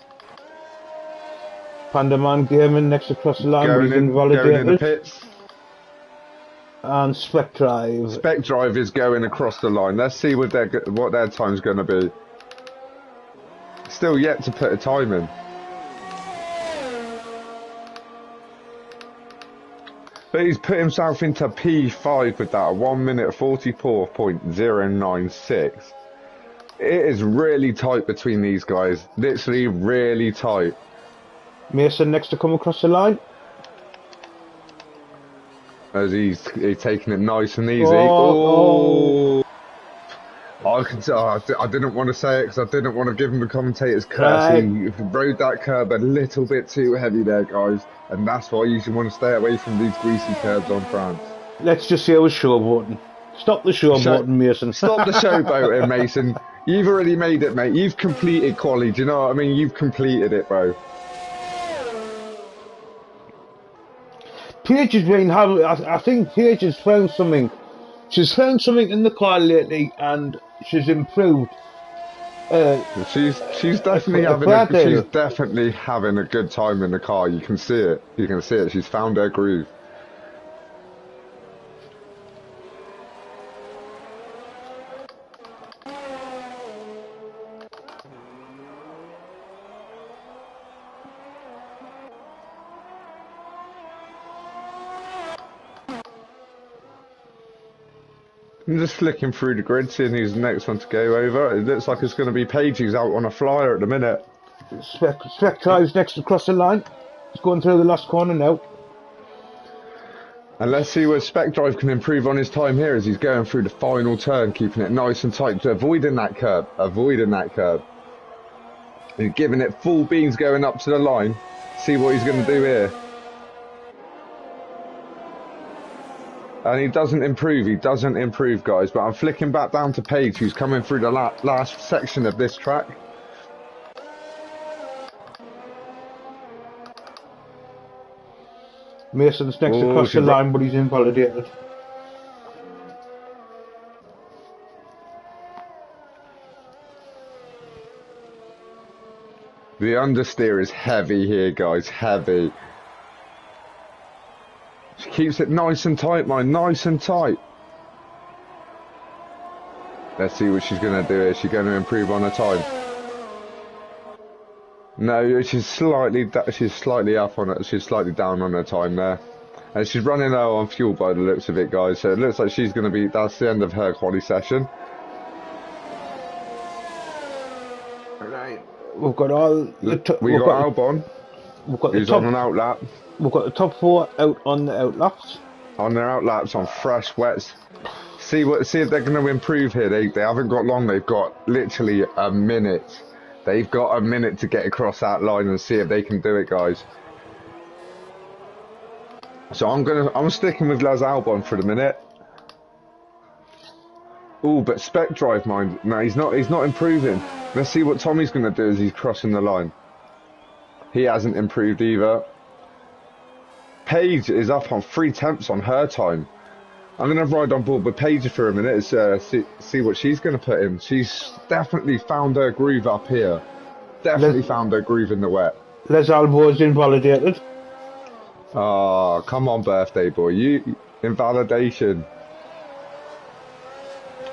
Pandaman Gaming next across the line. Going in the pits. And Spec Drive. Spec Drive is going across the line. Let's see what their time's going to be. Still yet to put a time in. But he's put himself into P5 with that, 1 minute 44.096. It is really tight between these guys. Literally really tight. Mason next to come across the line. As he's taking it nice and easy. Oh. I didn't want to say it because I didn't want to give him the commentator's curse. He rode that curb a little bit too heavy there, guys. And that's why you should want to stay away from these greasy curbs on France. Let's just see how it's showboating. Stop the showboating, Mason. Stop the showboating, Mason. You've already made it, mate. You've completed quali. Do you know what I mean? You've completed it, bro. Paige has been having. I think Paige has found something. She's found something in the car lately, and she's improved. She's definitely having a good time in the car. You can see it. You can see it. She's found her groove. I'm just flicking through the grid, seeing who's the next one to go over. It looks like it's going to be Paige, who's out on a flyer at the minute. Spec Drive's next across the line. He's going through the last corner now. And let's see where Spec Drive can improve on his time here as he's going through the final turn, keeping it nice and tight, avoiding that curb. He's giving it full beans going up to the line. See what he's going to do here. And he doesn't improve, guys. But I'm flicking back down to Paige, who's coming through the last section of this track. Mason's next across the line, but he's invalidated. The understeer is heavy here, guys, heavy. She keeps it nice and tight, nice and tight. Let's see what she's going to do here. She's going to improve on her time. No, she's slightly up on it. She's slightly down on her time there. And she's running low on fuel by the looks of it, guys. So it looks like she's going to be, that's the end of her quali session. Right. We've got all the we got Albon. We've got who's on an outlap. We've got the top 4 out on the outlaps. On their outlaps, on fresh wets. See if they're going to improve here. They haven't got long. They've got literally a minute. They've got a minute to get across that line and see if they can do it, guys. So I'm sticking with Les Albon for the minute. Oh, but Spec Drive, mind. No, he's not improving. Let's see what Tommy's going to do as he's crossing the line. He hasn't improved either. Paige is up on 3 temps on her time. I'm going to ride on board with Paige for a minute and see what she's going to put in. She's definitely found her groove up here. Definitely found her groove in the wet. Les Albon's invalidated. Oh, come on, birthday boy. You invalidation.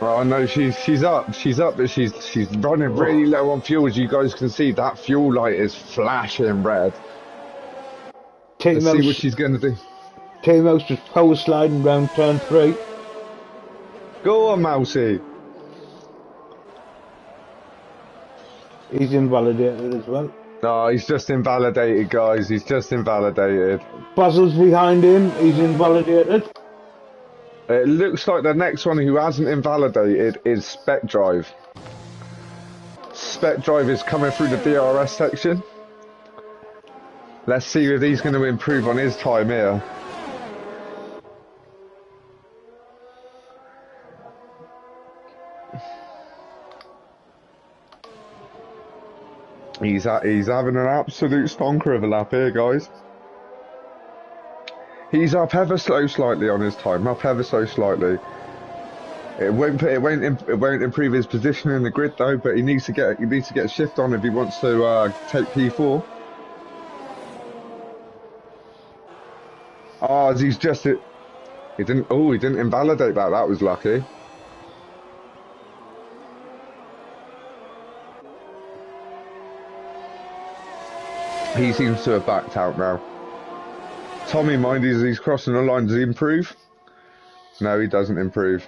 Oh no, she's up, but she's running really low on fuel. As you guys can see, that fuel light is flashing red. Let's see what she's going to do. T-Mouse just power sliding round turn 3. Go on, Mousy. He's invalidated as well. No, he's just invalidated, guys. He's just invalidated. Basil's behind him. He's invalidated. It looks like the next one who hasn't invalidated is Spec Drive. Spec Drive is coming through the DRS section. Let's see if he's going to improve on his time here. He's having an absolute stonker of a lap here, guys. He's up ever so slightly on his time, up ever so slightly. It won't improve his position in the grid though, but he needs to get a shift on if he wants to take P4. Oh, he didn't invalidate that. That was lucky. He seems to have backed out now. Tommy, mind you, as he's crossing the line, does he improve? No, he doesn't improve.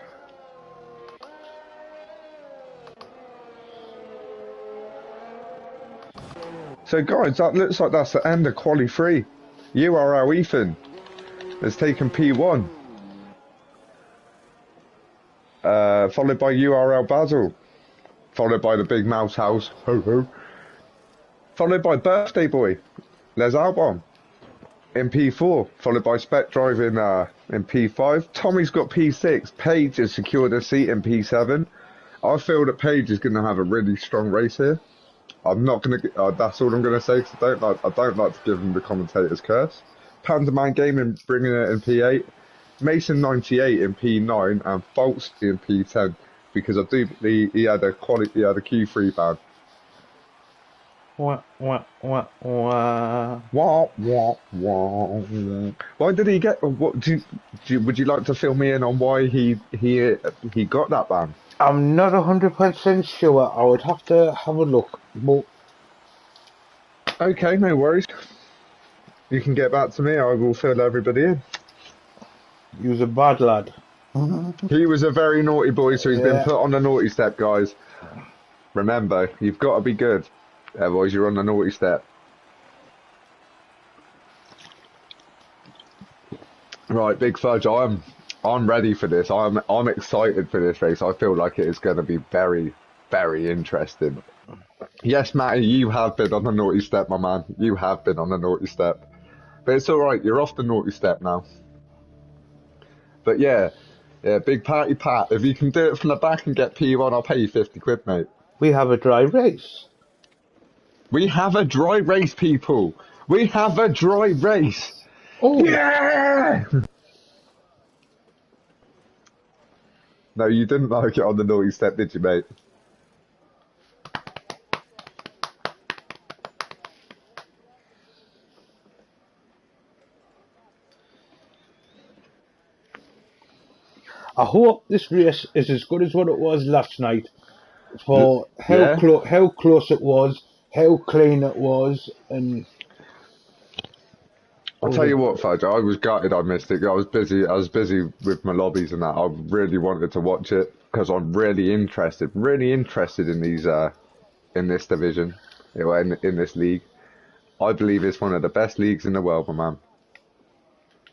So guys, that looks like that's the end of quali 3. URL Ethan has taken P1. Followed by URL Basil. Followed by the Big Mouse House. Ho ho. Followed by Birthday Boy, Les Albon in P4, followed by Spec Drive in P5. Tommy's got P6. Paige has secured a seat in P7. I feel that Paige is going to have a really strong race here. I'm not going to. That's all I'm going to say. Cause I don't like to give him the commentator's curse. Pandaman Gaming bringing it in P8. Mason 98 in P9 and False in P10 because I do believe he had a Q3 ban. Wah, wah, wah, wah. Wah, wah, wah. Why did he get? What would you like to fill me in on why he got that ban? I'm not 100% sure. I would have to have a look. But okay, no worries. You can get back to me. I will fill everybody in. He was a bad lad. He was a very naughty boy, so he's been put on the naughty step, guys. Remember, you've got to be good. Otherwise, you're on the naughty step. Right, Big Fudge, I'm ready for this. I'm excited for this race. I feel like it is going to be very, very interesting. Yes, Matty, you have been on the naughty step, my man. You have been on the naughty step. But it's all right. You're off the naughty step now. But yeah, Big Party Pat. If you can do it from the back and get P1, I'll pay you 50 quid, mate. We have a dry race. We have a dry race, people. We have a dry race. Oh. Yeah! No, you didn't like it on the naughty step, did you, mate? I hope this race is as good as what it was last night. For how close it was, how clean it was, and I'll tell you what, Fudge, I was gutted I missed it. I was busy with my lobbies and that. I really wanted to watch it because I'm really interested in these in this division, in this league. I believe it's one of the best leagues in the world, my man.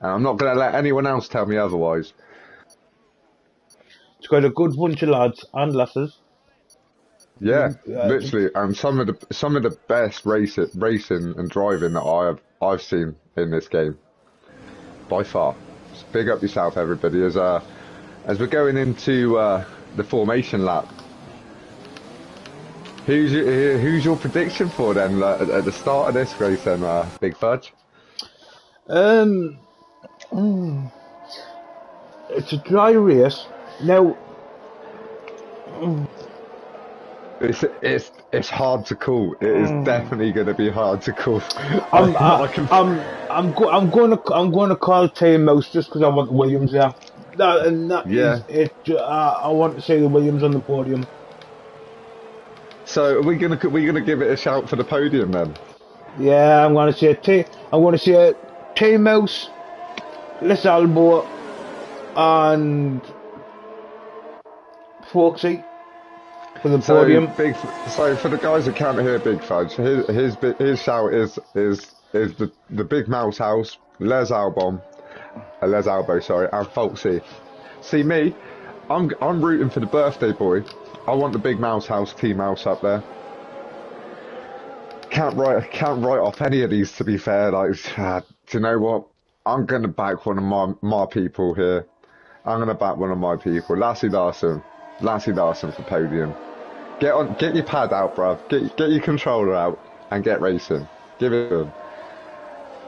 And I'm not going to let anyone else tell me otherwise. It's got a good bunch of lads and lasses. Yeah, literally, and some of the best racing and driving that I've seen in this game, by far. So big up yourself, everybody. As we're going into the formation lap, who's your prediction for then at the start of this race, then, Big Fudge? It's a dry race now. It's hard to call. It is definitely going to be hard to call. I'm going to call Team Mouse just because I want Williams there. Is it. I want to see the Williams on the podium. So are we gonna give it a shout for the podium then? Yeah, I'm going to see Team Mouse, Les Albo, and Foxy. for the So podium. so for the guys that can't hear Big Fudge, his shout is the Big Mouse House, Les Albon, Les Albo, sorry, and Folksy. See me, I'm rooting for the birthday boy. I want the Big Mouse House, Team Mouse up there. Can't write off any of these, to be fair. Like, do you know what? I'm gonna back one of my people here. I'm gonna back one of my people, Lassie Larson for podium. Get your pad out, bruv. Get your controller out and get racing. Give it to him.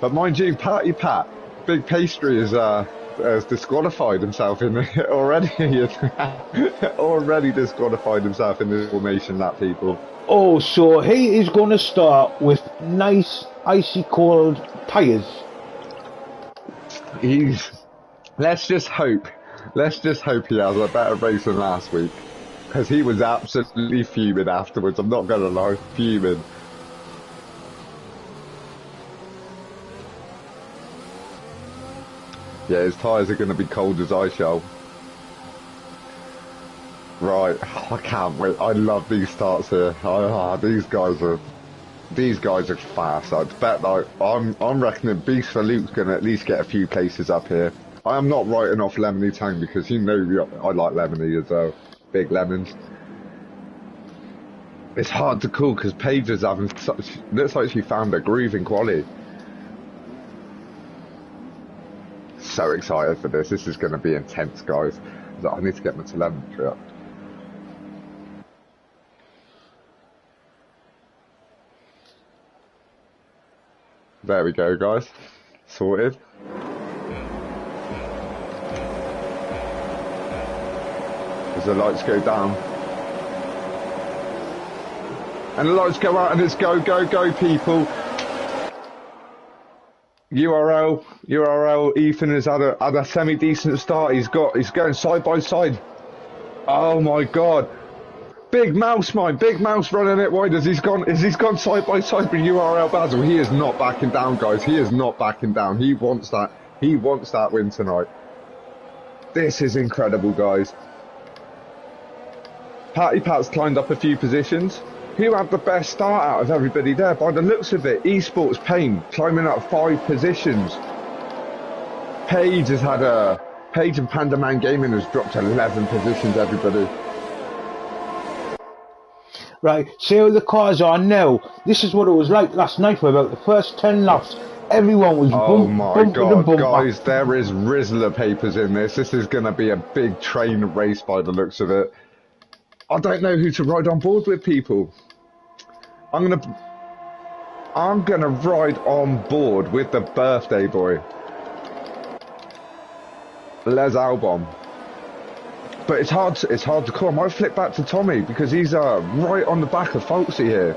But mind you, Party Pat, Big Pastry has disqualified himself in already. Already disqualified himself in the formation lap, people. Oh, so he is going to start with nice icy cold tyres. Let's just hope he has a better race than last week, because he was absolutely fuming afterwards. I'm not gonna lie, fuming. Yeah, his tyres are gonna be cold as ice, yo. Right, I can't wait. I love these starts here. These guys are fast. I bet I'm reckoning Beast for Luke's gonna at least get a few places up here. I am not writing off Lemony Tang, because you know I like Lemony as well. Big lemons. It's hard to call because Paige is having looks like she found a groove in quali. So excited for this. This is going to be intense, guys. I need to get my telemetry up. There we go, guys. Sorted. As the lights go down. And the lights go out and it's go, go, go, people. URL, Ethan has had a semi-decent start. He's going side by side. Oh my god. Big Mouse running it wide as he's gone side by side with URL Basil. He is not backing down, guys. He is not backing down. He wants that win tonight. This is incredible, guys. Patty Pat's climbed up a few positions. Who had the best start out of everybody there? By the looks of it, Esports Pain climbing up 5 positions. Paige and Panda Man Gaming has dropped 11 positions, everybody. Right, see how the cars are now. This is what it was like last night for about the first 10 laps. Everyone was bumping the bumper. Guys, there is Rizzler papers in this. This is going to be a big train race by the looks of it. I don't know who to ride on board with, people. I'm gonna ride on board with the birthday boy, Les Albon. But it's hard to call. I might flip back to Tommy because he's right on the back of Folksy here.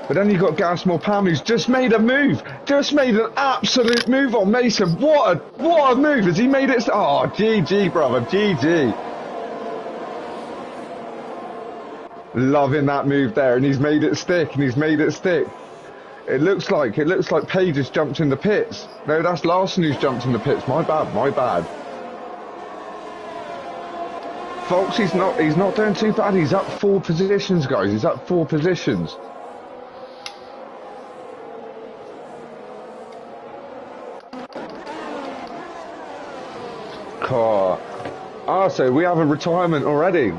But then you got Gasmore Pam, who's just made a move. Just made an absolute move on Mason. What a move. Has he made it? Oh, GG, brother. GG. Loving that move there, and he's made it stick, It looks like Paige has jumped in the pits. No, that's Larson who's jumped in the pits. My bad. Folks, he's not doing too bad. He's up 4 positions, guys. He's up 4 positions. Car. So we have a retirement already.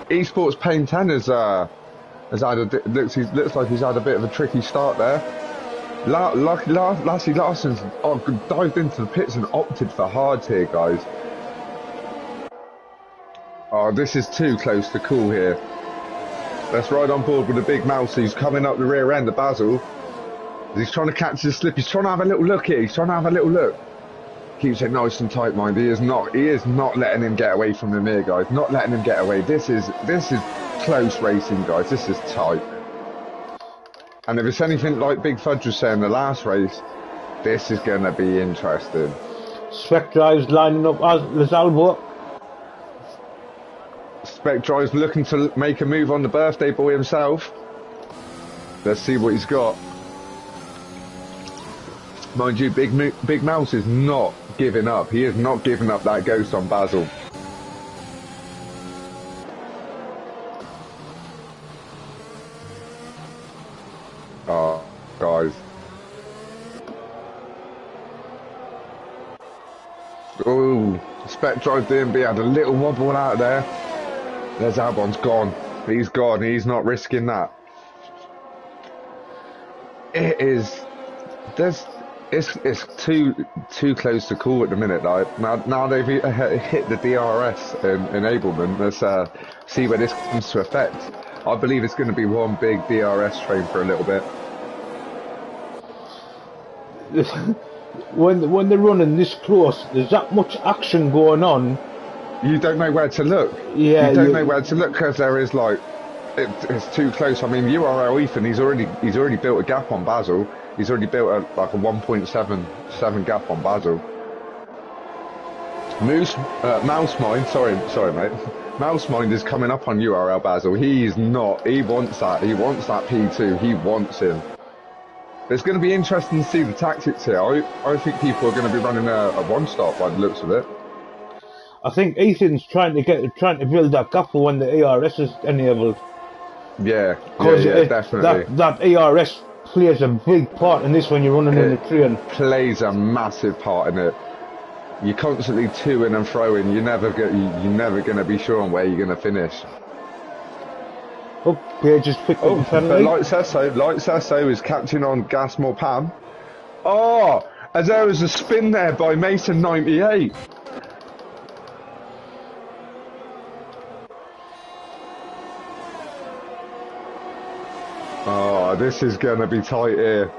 Esports Pain 10 looks like he's had a bit of a tricky start there. Lassie Larson's dived into the pits and opted for hards here, guys. Oh, this is too close to call here. Let's ride on board with the Big Mouse who's coming up the rear end of Basil. He's trying to catch the slip. He's trying to have a little look here. Keeps it nice and tight, mind. He is not letting him get away from him here, guys. Not letting him get away. This is close racing, guys. This is tight. And if it's anything like Big Fudge was saying the last race, this is going to be interesting. Spec Drive's lining up as Lizalbo. Spec Drive's looking to make a move on the birthday boy himself. Let's see what he's got. Mind you, Big Mouse is not giving up. He is not giving up that ghost on Basil. Oh, Spec drive DMB had a little wobble out there. There's Albon's gone. He's gone. He's not risking that. It is. There's. It's too close to call at the minute. Like now they've hit the DRS enablement. Let's see where this comes to effect. I believe it's going to be one big DRS train for a little bit. When they're running this close, there's that much action going on. You don't know where to look. Yeah, you don't know where to look because there is like it's too close. I mean, URL Ethan, he's already built a gap on Basil. He's already built a 1.77 gap on Basil. Mouse Mind, sorry mate. Mouse Mind is coming up on URL Basil. He's not. He wants that. He wants that P2. He wants him. It's going to be interesting to see the tactics here. I think people are going to be running a one-stop by the looks of it. I think Ethan's trying to build that gap for when the ARS is enabled. Yeah, definitely. That ARS plays a big part in this when you're running in the train. Plays a massive part in it. You're constantly to-ing and throwing. You're never going to be sure on where you're going to finish. Oh, Page just picked up the penalty. Light Sesso is catching on Gasmore Pam. Oh, as there was a spin there by Mason 98. Oh, this is going to be tight here.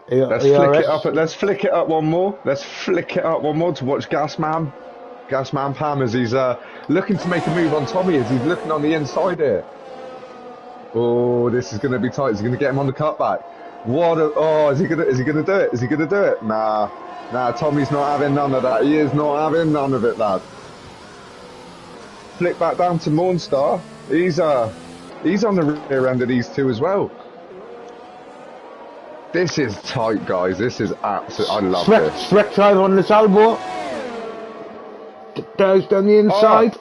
Let's flick it up one more. Let's flick it up one more to watch Gasman Pam as he's looking to make a move on Tommy as he's looking on the inside here. Oh, this is going to be tight. Is he going to get him on the cutback? Is he going to do it? Is he going to do it? Nah, Tommy's not having none of that. He is not having none of it, lad. Flick back down to Mornstar. He's on the rear end of these two as well. This is tight, guys. This is absolute. I love this. Stretch drive on this elbow. Goes down the inside.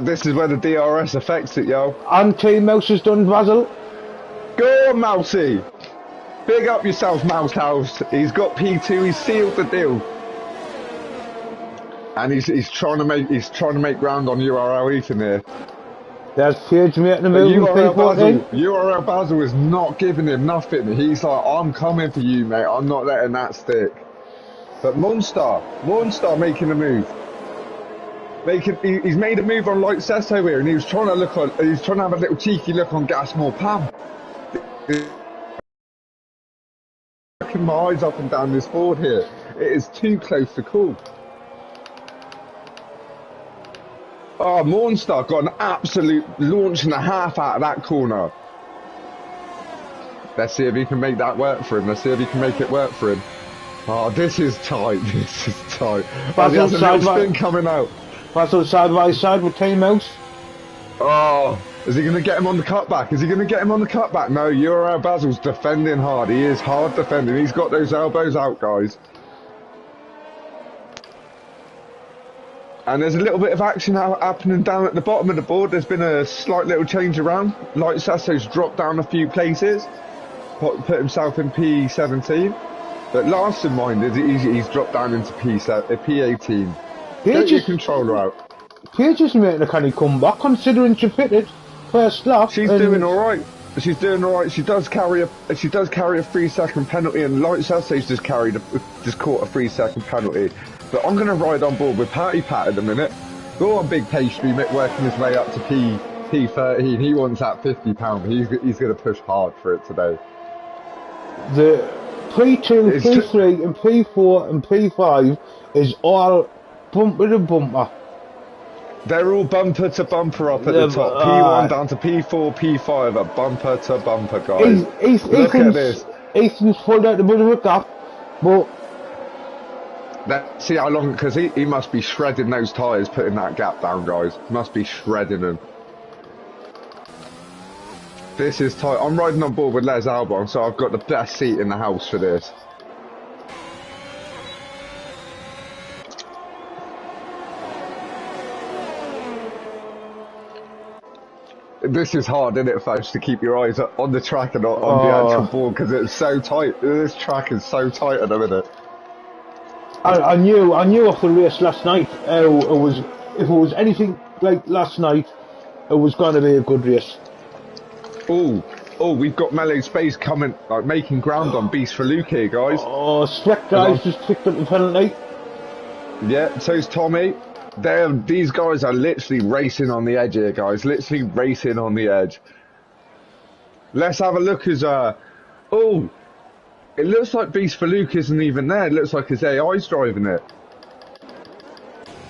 This is where the DRS affects it, yo. And T-Mouse has done Basil. Go on, Mousey. Big up yourself, Mouse House. He's got P2. He's sealed the deal. And he's trying to make ground on URL Ethan here. There's Page making the move. URL Basil is not giving him nothing. He's like, I'm coming for you, mate. I'm not letting that stick. But Mornstar making a move. He's made a move on Light Sesso here, and he was trying to have a little cheeky look on Gasmore Pam. Looking my eyes up and down this board here. It is too close to call. Oh, Mornstar got an absolute launch and a half out of that corner. Let's see if he can make that work for him. Let's see if he can make it work for him. Oh, this is tight. This is tight. He has a little spin coming out. Basil side by side with T-Mouse. Oh, is he going to get him on the cutback? Is he going to get him on the cutback? No, URL Basil's defending hard. He is hard defending. He's got those elbows out, guys. And there's a little bit of action happening down at the bottom of the board. There's been a slight little change around. Light Sasso's dropped down a few places, put himself in P17. But last in mind is he's dropped down into P18. Get your controller out. Page is making a canny comeback considering she fitted first lap. She's doing all right. She's doing all right. She does carry a 3-second penalty, and Light Sasso's just caught a 3-second penalty. But I'm going to ride on board with Party Pat at the minute. Go on, Big Pastry, working his way up to P13. He wants that £50. He's going to push hard for it today. The P2, P3 and P4 and P5 is all bumper to bumper. They're all bumper to bumper up at the top. P1 down to P4, P5 are bumper to bumper, guys. Look at this. Ethan's pulled out a bit of a gap, but... Let's see how long, because he must be shredding those tyres putting that gap down, guys. Must be shredding them. This is tight. I'm riding on board with Les Albon, so I've got the best seat in the house for this. This is hard, isn't it, folks, to keep your eyes on the track and on the actual board, because it's so tight. This track is so tight at the minute. I knew off the race last night. If it was anything like last night, it was going to be a good race. Oh, we've got Melee Space coming, like making ground on Beast for Luke here, guys. Oh, Sweat guys just picked up the penalty. Yeah, so's Tommy. These guys are literally racing on the edge here, guys. Literally racing on the edge. Let's have a look as oh, it looks like Beast for Luke isn't even there. It looks like his AI's driving it.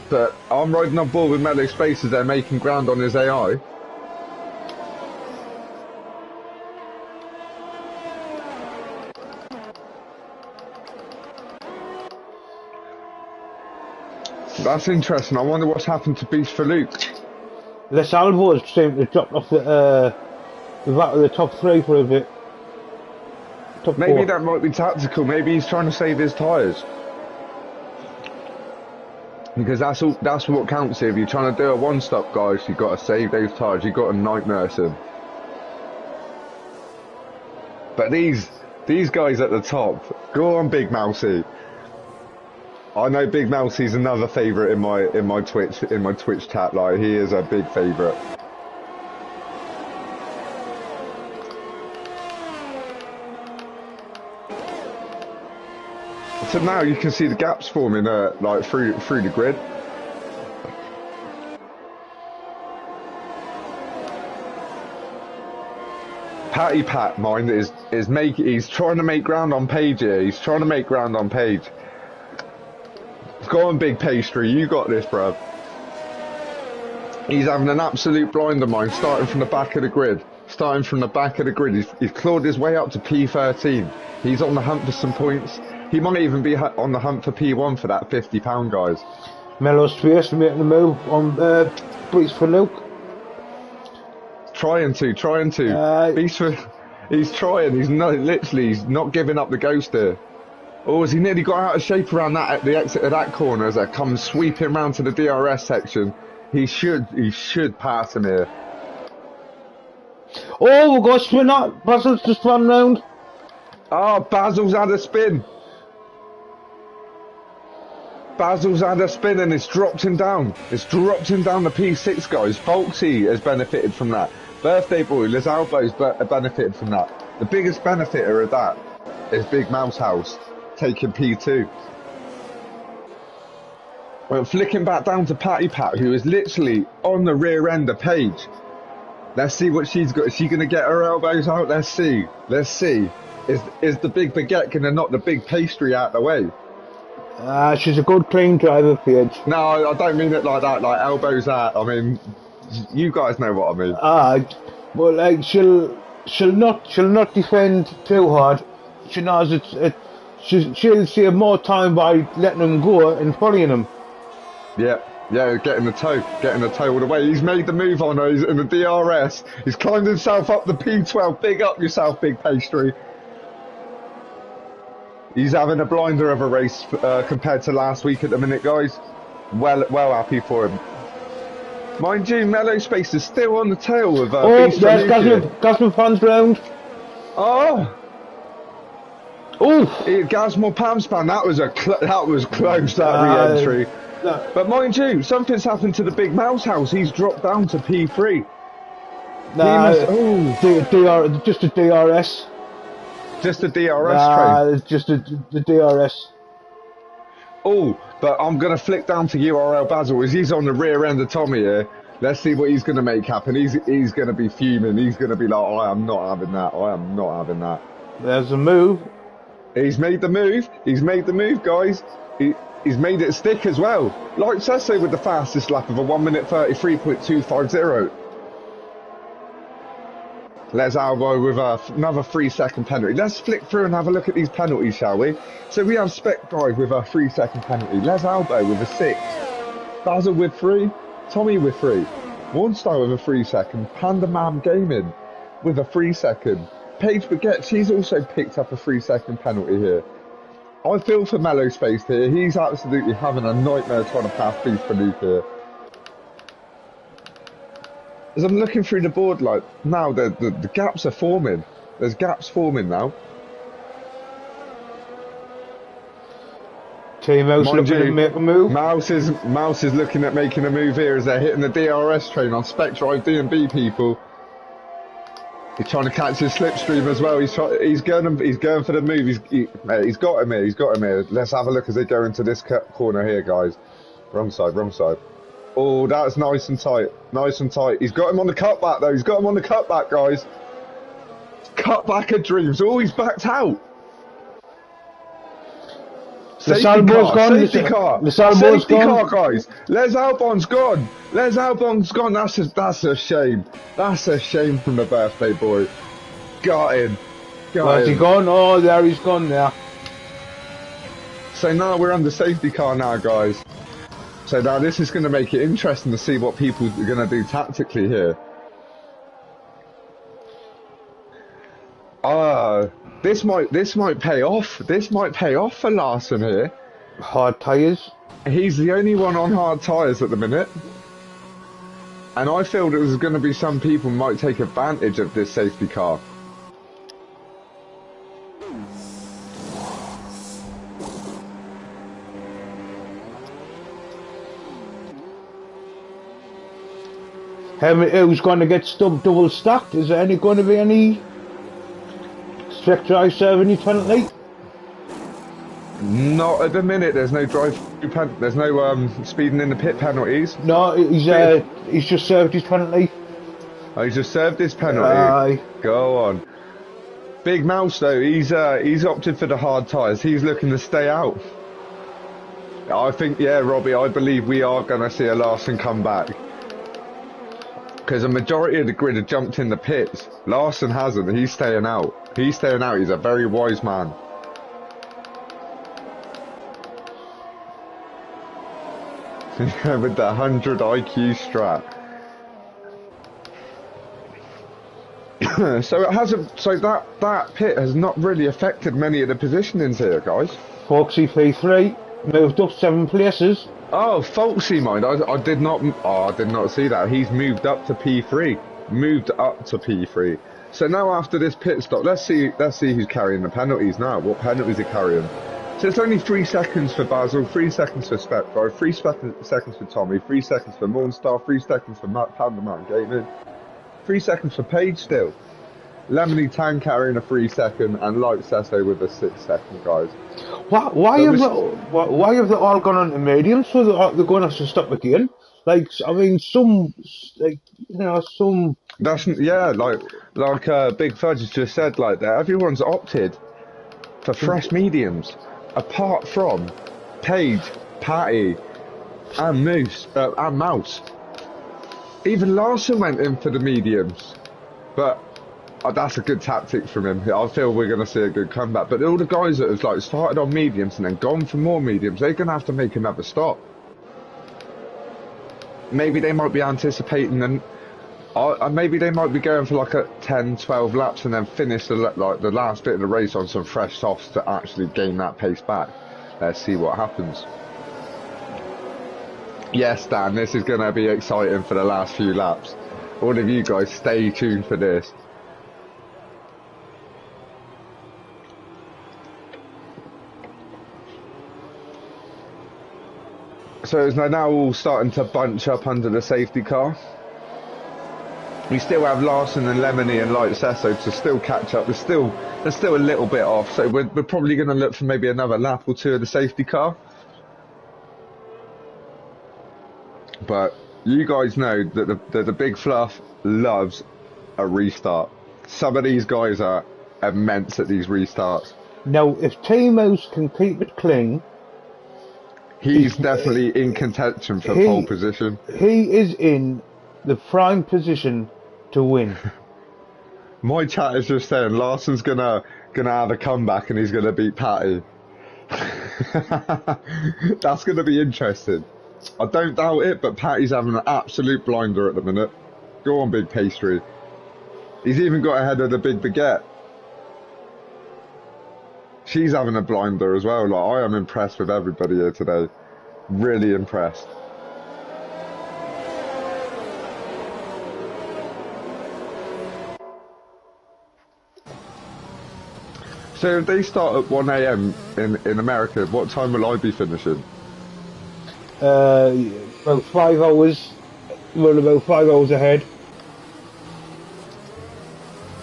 But I'm riding on board with Melee Space as they're making ground on his AI. That's interesting. I wonder what's happened to Beast for Luke. Les Alvos seem to drop off the back of the top 3 for a bit. Maybe 4. that might be tactical. Maybe he's trying to save his tyres. Because that's what counts here. If you're trying to do a one-stop, guys, you've got to save those tyres. You've got to nightmare him. But these guys at the top, go on, Big Mousey. I know Big Mousey's another favourite in my Twitch chat. Like, he is a big favourite. So now you can see the gaps forming like through the grid. Patty Pat, mind, he's trying to make ground on Page here. He's trying to make ground on Page. Go on, Big Pastry, you got this, bruv. He's having an absolute blinder mind, starting from the back of the grid. He's clawed his way up to P13. He's on the hunt for some points. He might even be on the hunt for P1 for that £50, guys. Mellow Space making the move on Beast for Luke. Trying to. He's trying. He's not giving up the ghost here. Oh, has he nearly got out of shape around that at the exit of that corner as that comes sweeping round to the DRS section? He should pass him here. Oh, we've got a spin up. Basil's just run round. Oh, Basil's had a spin. And it's dropped him down. It's dropped him down the P6, guys. Folksy has benefited from that. Birthday Boy, Les Albo's benefited from that. The biggest benefiter of that is Big Mouse House taking P2. Well, flicking back down to Patty Pat, who is literally on the rear end of Paige. Let's see what she's got. Is she going to get her elbows out? Let's see. Is the big baguette going to knock the big pastry out of the way? She's a good clean driver, Paige. No, I don't mean it like that, like elbows out. I mean, you guys know what I mean. Well, like she'll not defend too hard. She knows she'll save more time by letting them go and following them. Yeah, getting the toe all the way. He's made the move on her. He's in the DRS. He's climbed himself up the P12. Big up yourself, Big Pastry. He's having a blinder of a race compared to last week at the minute, guys. Well happy for him. Mind you, Mellow Space is still on the tail of Beast there's Gasman fans round. Oh! Gasmore Pamspan, that was close, that re-entry. No. But mind you, something's happened to the Big Mouse House. He's dropped down to P3. Just a DRS. Just a DRS train? It's just the DRS. Oh, but I'm going to flick down to URL Basil as he's on the rear end of Tommy here. Let's see what he's going to make happen. He's going to be fuming. He's going to be like, I am not having that. There's a move. He's made the move. Guys. He's made it stick as well. Like Cesse with the fastest lap of a 1 minute 33.250. Les Albo with another 3-second penalty. Let's flick through and have a look at these penalties, shall we? So we have Spec Drive with a 3-second penalty. Les Albo with a 6. Basil with 3. Tommy with 3. One Star with a 3-second. Panda Man Gaming with a 3-second. Paige Baguette, she's also picked up a 3-second penalty here. I feel for Mellow Space here. He's absolutely having a nightmare trying to pass Beast for Luke here. As I'm looking through the board, like, now the gaps are forming. There's gaps forming now. Team Mouse Mind looking to you, make a move. Mouse is looking at making a move here as they're hitting the DRS train on Spec Drive D&B people. He's trying to catch his slipstream as well. He's going for the move. He's got him here. He's got him here. Let's have a look as they go into this corner here, guys. Wrong side, wrong side. Oh, that's nice and tight. Nice and tight. He's got him on the cutback though. He's got him on the cutback, guys. Cutback of dreams. Oh, he's backed out. Safety car, gone. safety car, Safety car, guys. Les Albon's gone. Les Albon's gone. That's a shame. That's a shame from the birthday boy. Got him. Where's he gone? Oh, there he's gone now. So now we're under safety car now, guys. So now this is going to make it interesting to see what people are going to do tactically here. This might pay off. This might pay off for Larson here. Hard tyres. He's the only one on hard tyres at the minute. And I feel that there's going to be some people might take advantage of this safety car. Who's going to get double stacked? Is there going to be any strict drive serving penalty? Not at the minute. There's no there's no speeding in the pit penalties. No, he's just served his penalty. Oh, he's just served his penalty. Go on. Big Mouse though, he's opted for the hard tyres. He's looking to stay out. I think, yeah, Robbie, I believe we are going to see a Larson come back. Because a majority of the grid have jumped in the pits. Larson hasn't. He's staying out. He's staying out. He's a very wise man. With the 100 IQ strat. So it hasn't. So that pit has not really affected many of the positionings here, guys. Foxy P3 moved up 7 places. Oh, Folksy, mind. I did not. Oh, I did not see that. He's moved up to P3. Moved up to P3. So now after this pit stop, let's see who's carrying the penalties now. What penalties are carrying? So it's only 3 seconds for Basil, 3 seconds for Spectre, 3 seconds for Tommy, 3 seconds for Mornstar, 3 seconds for Panda Mountain Gaming, 3 seconds for Paige still. Lemony Tang carrying a 3 second, and Light Sesso with a 6 second, guys. Why have they all gone on to medium? So they're going to have to stop again. Like, I mean, some. That's, yeah, like Big Fudge has just said, like that. Everyone's opted for fresh mediums, apart from Paige, Patty, and Mouse. Even Larson went in for the mediums, but that's a good tactic from him. I feel we're going to see a good comeback. But all the guys that have like started on mediums and then gone for more mediums, they're going to have to make another stop. Maybe they might be anticipating and maybe they might be going for like a 10, 12 laps and then finish the last bit of the race on some fresh softs to actually gain that pace back. Let's see what happens. Yes, Dan, this is going to be exciting for the last few laps. All of you guys, stay tuned for this. So it's now all starting to bunch up under the safety car. We still have Larson and Lemony and Light Sesso to still catch up. They're still a little bit off, so we're probably going to look for maybe another lap or two of the safety car. But you guys know that the Big Fluff loves a restart. Some of these guys are immense at these restarts. Now, if T-Mouse can keep it clean, he's definitely in contention for pole position. He is in the prime position to win. My chat is just saying Larson's gonna have a comeback and he's gonna beat Patty. That's gonna be interesting. I don't doubt it, but Patty's having an absolute blinder at the minute. Go on, Big Pastry. He's even got ahead of the Big Baguette. She's having a blinder as well. Like, I am impressed with everybody here today. Really impressed. So if they start at 1 a.m. in America, what time will I be finishing? About 5 hours. We're about 5 hours ahead.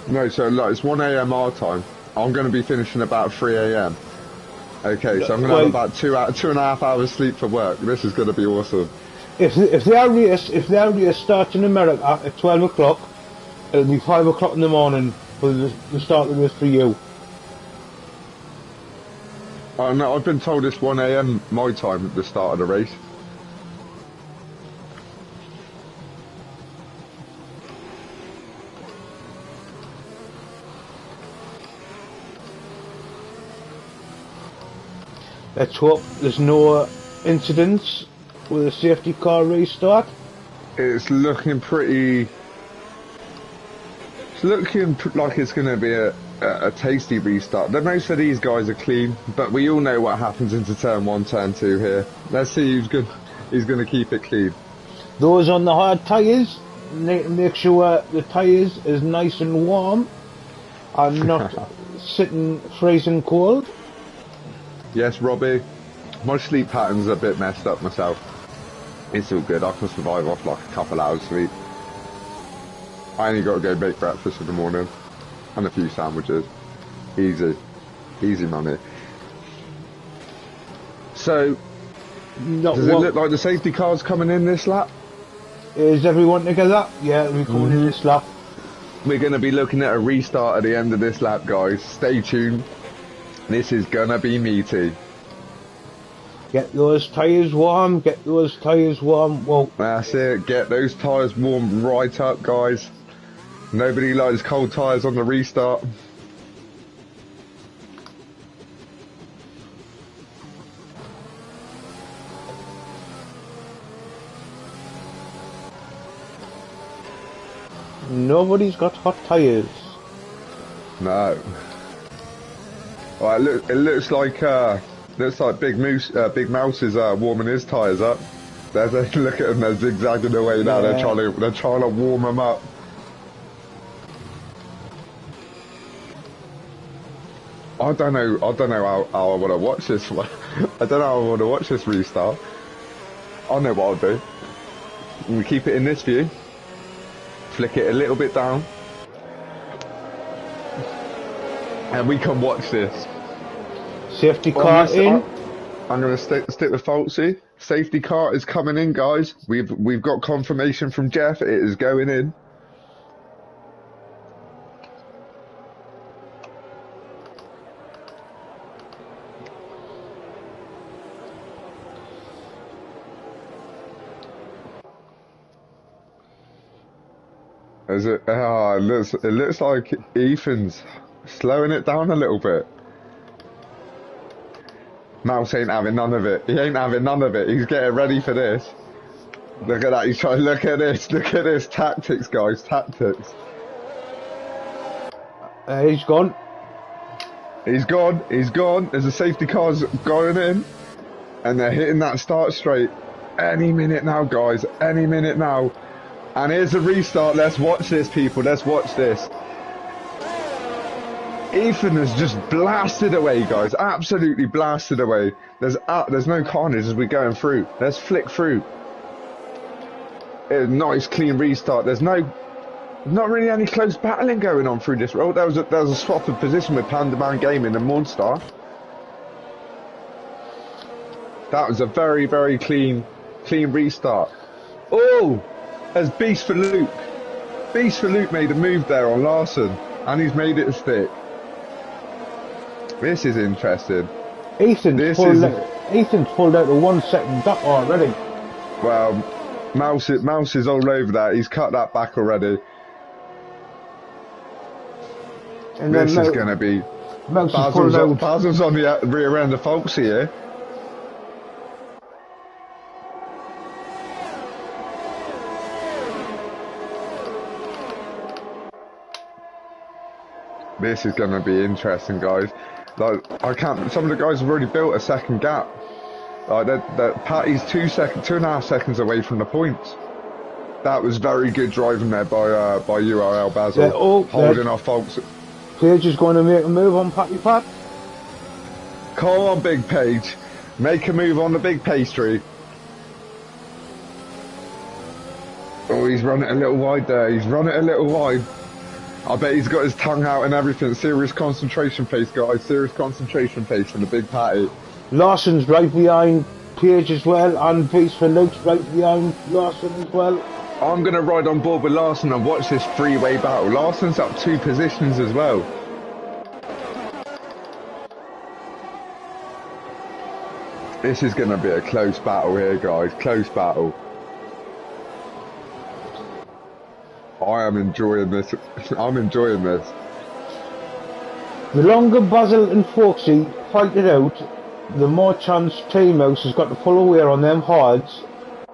No, so like it's 1 a.m. our time. I'm going to be finishing about 3 a.m. Okay, so I'm going to have about 2.5 hours sleep for work. This is going to be awesome. If their race starts in America at 12 o'clock, it'll be 5 o'clock in the morning for the start of the race for you. Oh no, I've been told it's 1 a.m. my time at the start of the race. Let's hope there's no incidents with a safety car restart. It's looking pretty... It's looking like it's going to be a tasty restart. Most of these guys are clean, but we all know what happens into turn 1, turn 2 here. Let's see who's going to keep it clean. Those on the hard tyres, make sure the tyres is nice and warm and not sitting freezing cold. Yes, Robbie. My sleep pattern's a bit messed up myself. It's all good. I can survive off like a couple hours sleep. I only got to go make breakfast in the morning and a few sandwiches. Easy. Easy money. So, does it look like the safety car's coming in this lap? Is everyone together? Yeah, we're coming in this lap. We're going to be looking at a restart at the end of this lap, guys. Stay tuned. This is going to be meaty. Get those tyres warm, get those tyres warm. Well, that's it. Get those tyres warm right up, guys. Nobody likes cold tyres on the restart. Nobody's got hot tyres. No. Well, it looks like Big Mouse is warming his tyres up. Look at them, they're zigzagging away now. Yeah. They're trying to warm them up. I don't know how I want to watch this one. I don't know how I want to watch this restart. I know what I'll do. We keep it in this view. Flick it a little bit down. And we can watch this. Safety car in. I'm going to stick with Falsey. Safety car is coming in, guys. We've got confirmation from Jeff. It is going in. It looks like Ethan's slowing it down a little bit. Mouse ain't having none of it. He ain't having none of it. He's getting ready for this. Look at that. He's trying. Look at this. Look at this. Tactics, guys. Tactics. He's gone. He's gone. He's gone. There's a safety car's going in, and they're hitting that start straight. Any minute now, guys. Any minute now. And here's the restart. Let's watch this, people. Let's watch this. Ethan has just blasted away, guys. Absolutely blasted away. There's no carnage as we're going through. Let's flick through. A nice, clean restart. There's not really any close battling going on through this road. There was a swap of position with Panda Man Gaming and Monster. That was a very, very clean restart. Oh! As Beast for Luke. Beast for Luke made a move there on Larson, and he's made it a stick. This is interesting. Ethan's pulled out a 1 second gap already. Well, Mouse is all over that. He's cut that back already. And this is going to be... Basil's on the rear end of Folksy here. This is going to be interesting, guys. Like, some of the guys have already built a second gap. Like, Patty's 2.5 seconds away from the points. That was very good driving there by URL Basil, holding off Folks. Page is going to make a move on Patty Pat. Come on, Big Page. Make a move on the big pastry. Oh, he's run it a little wide there. He's run it a little wide. I bet he's got his tongue out and everything. Serious concentration face, guys. Serious concentration face from the big Patty. Larson's right behind Page as well, and vice for Luke's right behind Larson as well. I'm going to ride on board with Larson and watch this three-way battle. Larson's up 2 positions as well. This is going to be a close battle here, guys. Close battle. I am enjoying this. I'm enjoying this. The longer Basil and Foxy fight it out, the more chance T-Mouse has got to pull away on them hards.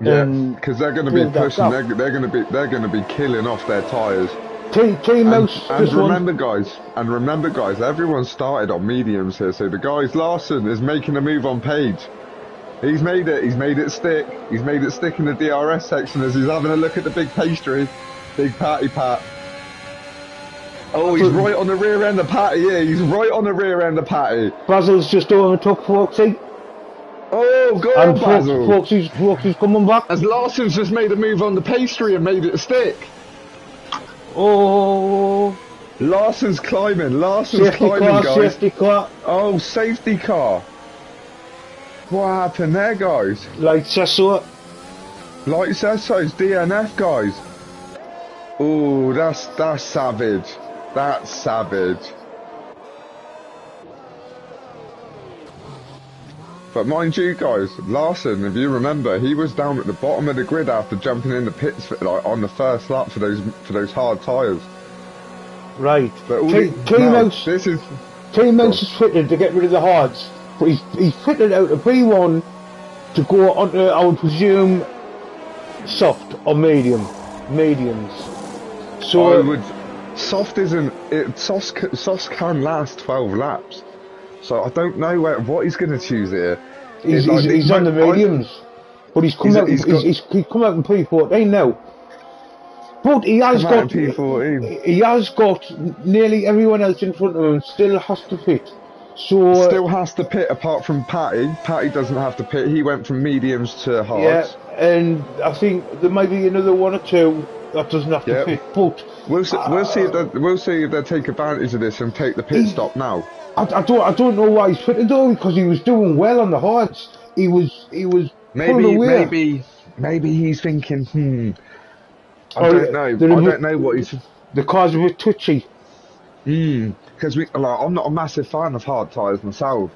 Yeah, because they're going to be pushing. They're going to be killing off their tyres. T-Mouse. And remember, guys. Everyone started on mediums here. So the guys Larson is making a move on Page. He's made it. He's made it stick. He's made it stick in the DRS section as he's having a look at the big pastry. Big Patty Pat. Oh, he's right on the rear end of Patty, yeah, he's right on the rear end of Patty. Basil's just overtook Foxy. Oh, go on, Basil. Foxy's coming back. As Larson's just made a move on the pastry and made it stick. Oh. Larson's climbing, guys. Safety car. Oh, safety car. What happened there, guys? Like so. Like Cesso's DNF, guys. Oh, that's savage. That's savage. But mind you, guys, Larson, if you remember, he was down at the bottom of the grid after jumping in the pits like on the first lap for those hard tyres. Right. But T-Mouse is fitted to get rid of the hards, but he's fitted out a P1 to go onto, I would presume, soft or mediums. So I would. Soft isn't. Soft can last 12 laps. So I don't know what he's going to choose here. He's on the mediums, but he's come out. He's come out in P14 now. But he has got P14. He has got nearly everyone else in front of him. Still has to pit. So still has to pit apart from Patty. Patty doesn't have to pit. He went from mediums to hards. Yeah, and I think there might be another one or two that doesn't have to pit. But we'll see if they take advantage of this and take the pit stop now. I don't know why he's fitted though, because he was doing well on the hards. He was maybe he's thinking, I don't know what he's. The car's a bit touchy. Because I'm not a massive fan of hard tyres myself,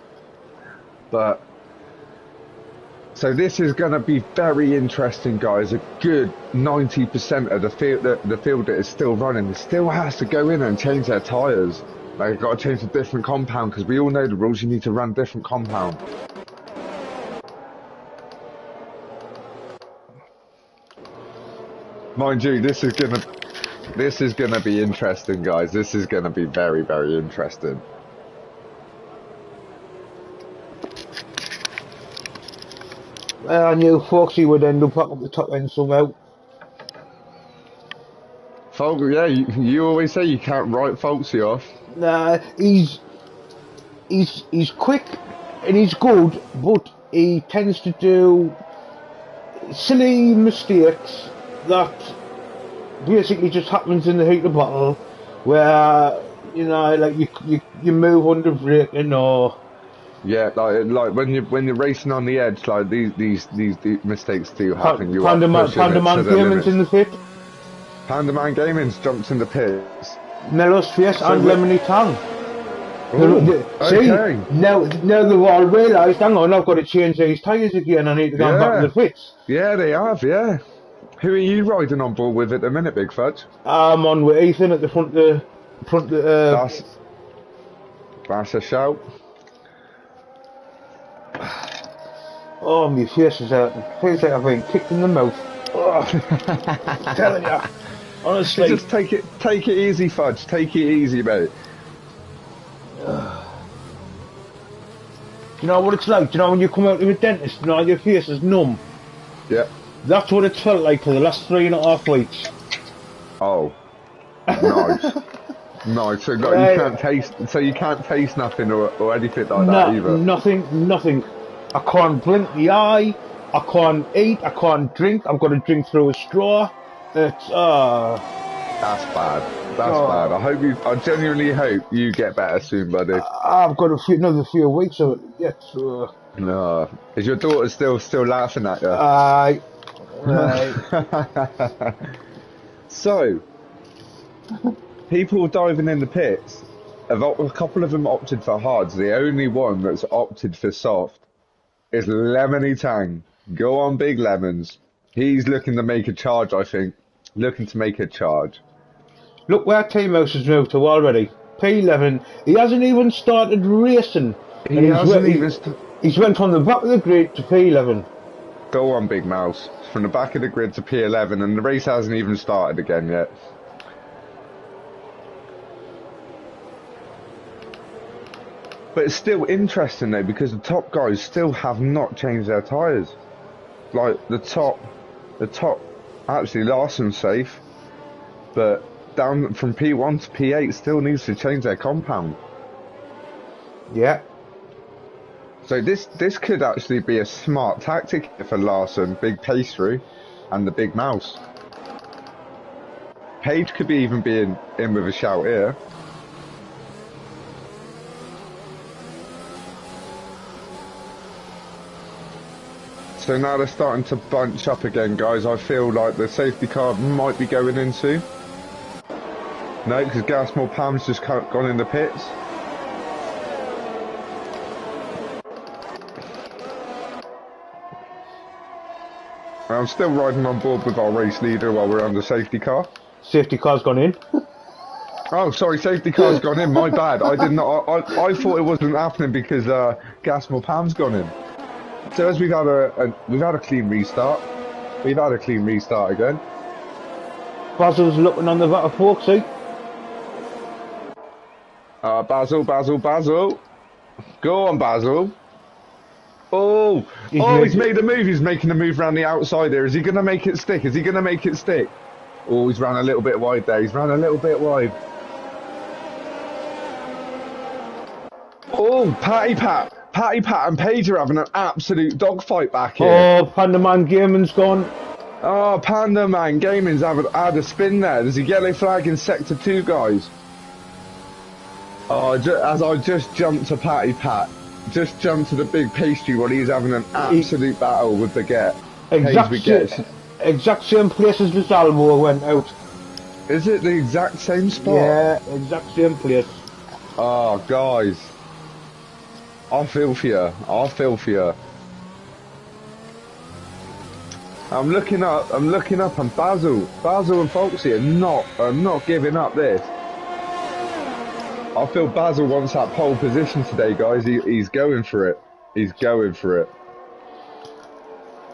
but so this is going to be very interesting, guys. A good 90% of the field that is still running still has to go in and change their tyres. They've got to change a different compound because we all know the rules. You need to run different compound. Mind you, this is gonna be interesting, guys. This is gonna be very, very interesting. I knew Foxy would end up back up the top end somehow. Foxy, yeah, you always say you can't write Foxy off. Nah, he's quick and he's good, but he tends to do silly mistakes that basically just happens in the heat of battle, where like you move under braking or like when you're racing on the edge, like these mistakes do happen. Pandaman Gaming's in the pit. Pandaman Gaming's jumped in the pits. Mello's face and Lemony Tang. Okay. See, now they've all realised, hang on, I've got to change these tyres again, I need to go back to the pits. Yeah, they have, yeah. Who are you riding on board with at the minute, Big Fudge? I'm on with Ethan at the front. That's a shout. Oh, my face is out. Feels like I've been kicked in the mouth. Oh. Telling you, honestly. Just take it easy, Fudge. Take it easy, mate. Do you know what it's like? Do you know when you come out of a dentist and all your face is numb? Yeah. That's what it's felt like for the last 3.5 weeks. Oh, nice. No, so no, you Right. can't taste. So you can't taste nothing or anything like that No, either. nothing. I can't blink the eye. I can't eat. I can't drink. I've got to drink through a straw. It's That's bad. That's bad. oh, I genuinely hope you get better soon, buddy. I've got another few weeks of it yet. So, No, is your daughter still laughing at you? aye, aye. So, people diving in the pits, a couple of them opted for hards. The only one that's opted for soft is Lemony Tang. Go on, Big Lemons. He's looking to make a charge, I think. Looking to make a charge. Look where T-Mouse has moved to already. P11. He hasn't even started racing, He and hasn't even. he's went from the back of the grid to P11. Go on, Big Mouse. From the back of the grid to P11, and the race hasn't even started again yet. But it's still interesting though, because the top guys still have not changed their tyres. Like the top, actually Larson's safe, but down from P1 to P8 still needs to change their compound. Yeah. So this could actually be a smart tactic for Larson, big pace through, and the Big Mouse. Page could be even being in with a shout here. So now they're starting to bunch up again, guys. I feel like the safety car might be going in soon. No, because Gasmore Pam's just gone in the pits. I'm still riding on board with our race leader while we're on the safety car. Safety car's gone in. Oh, sorry, safety car's gone in. My bad. I did not. I thought it wasn't happening because Gasmore Pam's gone in. So as we've had a clean restart. We've had a clean restart again. Basil's looking on the back of fork seat. Basil. Go on, Basil. Oh, he's made a move. He's making a move around the outside there. Is he going to make it stick? Oh, he's ran a little bit wide there. Oh, Patty Pat and Paige are having an absolute dogfight back here. Oh, Panda Man Gaming's gone. Oh, Panda Man Gaming's had a spin there. There's a yellow flag in Sector 2, guys. Oh, as I just jumped to Patty Pat. Just jumped to the big pastry while he's having an absolute battle with the Exact same place as the Salvo went out. Is it the exact same spot? Yeah, exact same place. Oh, guys. I feel for you. I'm looking up, and Basil and Foxy are not giving up this. I feel Basil wants that pole position today, guys. He's going for it.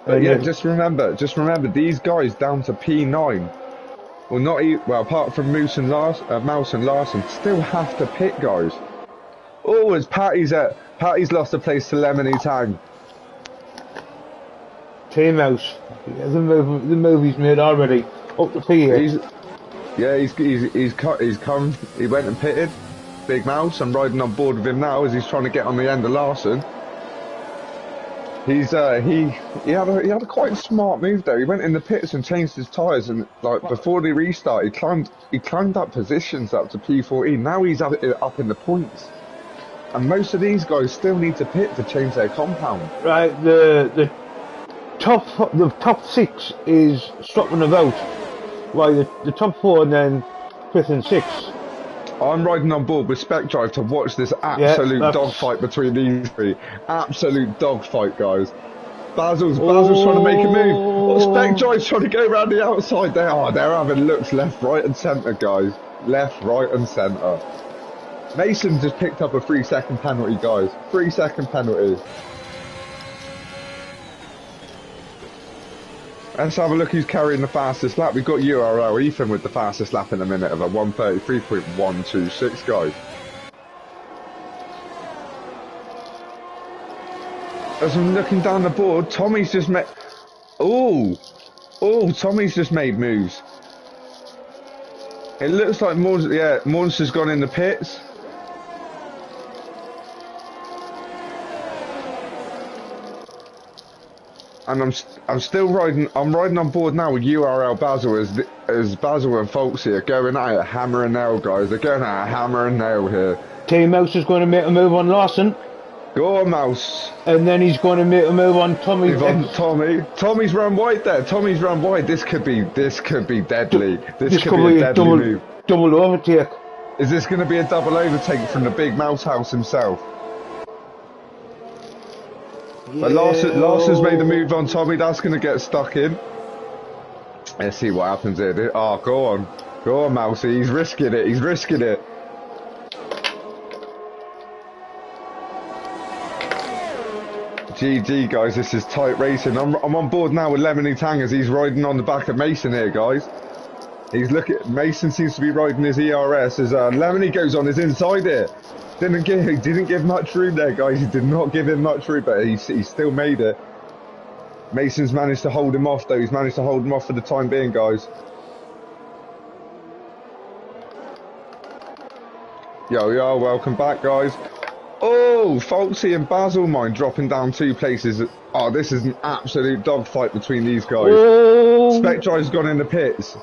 But yeah, just remember, these guys down to P9. Well, apart from Mouse and Larson, still have to pit, guys. Oh, as Patty's lost a place to Lemony Tang. T-Mouse. Yeah, the move he's made already. Up to P8. He's come. He went and pitted. Big Mouse. I'm riding on board with him now as he's trying to get on the end of Larson. He had a quite smart move there. He went in the pits and changed his tyres, and like before the restart, he climbed up positions up to P14. Now he's up in the points, and most of these guys still need to pit to change their compound. Right, the top 6 is stopping about, while the top 4 and then 5th and 6th. I'm riding on board with Spec Drive to watch this absolute dogfight between these three. Absolute dogfight, guys. Basil's trying to make a move. Oh, Spec Drive's trying to go around the outside. They're having looks left, right and centre, guys. Left, right and centre. Mason just picked up a 3-second penalty, guys. 3-second penalty. Let's have a look who's carrying the fastest lap. We've got URL Ethan with the fastest lap in a minute of a 1:33.126, guys. As I'm looking down the board, Tommy's just made... Tommy's just made moves. It looks like Monster's gone in the pits. And I'm still riding. I'm riding on board now with URL Basil as Basil and Folksy are going at it hammer and nail, guys. They're going at it hammer and nail here. Team Mouse is going to make a move on Larson. Go on, Mouse. And then he's going to make a move on Tommy. Tommy's run wide there. Tommy's run wide. This could be deadly. This could be a deadly move. Double overtake. Is this going to be a double overtake from the big mouse house himself? Yeah. But Larson's made the move on Tommy. That's going to get stuck in. Let's see what happens here. Oh, go on, Mousey. He's risking it. GG, guys. This is tight racing. I'm on board now with Lemony Tang as he's riding on the back of Mason here, guys. Mason seems to be riding his ERS as Lemony goes on his inside here. He didn't give much room there, guys. He did not give him much room, but he still made it. Mason's managed to hold him off, though. He's managed to hold him off for the time being, guys. Yo, welcome back, guys. Oh, Folksy and Basil mine dropping down 2 places. Oh, this is an absolute dogfight between these guys. Oh. Spectrive's gone in the pits.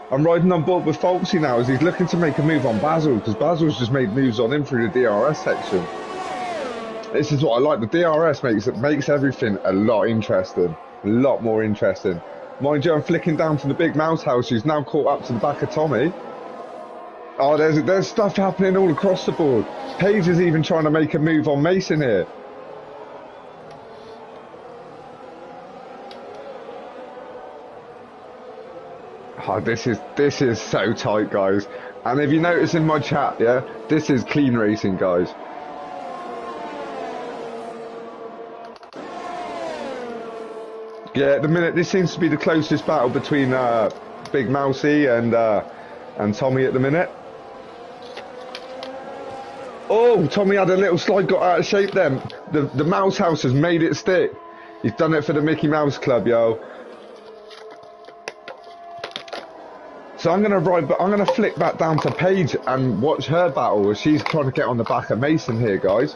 I'm riding on board with Folksy now as he's looking to make a move on Basil, because Basil's just made moves on him through the DRS section. This is what I like. The DRS makes everything a lot more interesting. Mind you, I'm flicking down to the big mouse house who's now caught up to the back of Tommy. Oh, there's stuff happening all across the board. Paige is even trying to make a move on Mason here. Oh, this is so tight, guys. And if you notice in my chat, yeah, this is clean racing, guys. Yeah, at the minute, this seems to be the closest battle between Big Mousey and Tommy at the minute. Oh, Tommy had a little slide, got out of shape then. The mouse house has made it stick. He's done it for the Mickey Mouse Club, yo. So I'm gonna flick back down to Paige and watch her battle as she's trying to get on the back of Mason here, guys.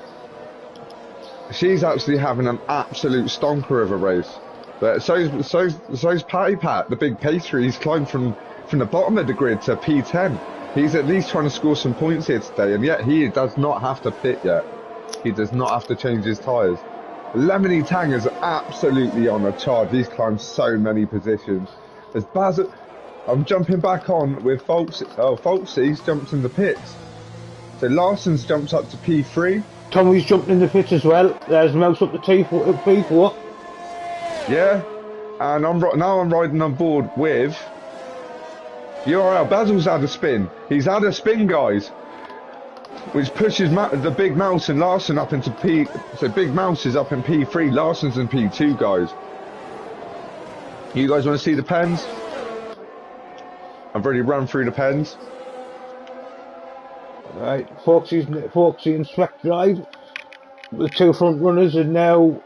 She's actually having an absolute stonker of a race. But so's Patty Pat, the big pastry. He's climbed from the bottom of the grid to P10. He's at least trying to score some points here today, and yet he does not have to pit yet. He does not have to change his tyres. Lemony Tang is absolutely on a charge. He's climbed so many positions. As Basil, I'm jumping back on with Folksy. Oh, Folksy's jumped in the pits. So Larson's jumped up to P3. Tommy's jumped in the pits as well. There's Mouse up to P4. Yeah, and now I'm riding on board with URL. Basil's had a spin. He's had a spin, guys, which pushes the big mouse and Larson up into P. So big mouse is up in P3. Larson's in P2, guys. You guys want to see the pens? I've already run through the pens. Right, Folksy and Swag Drive. The 2 front runners are now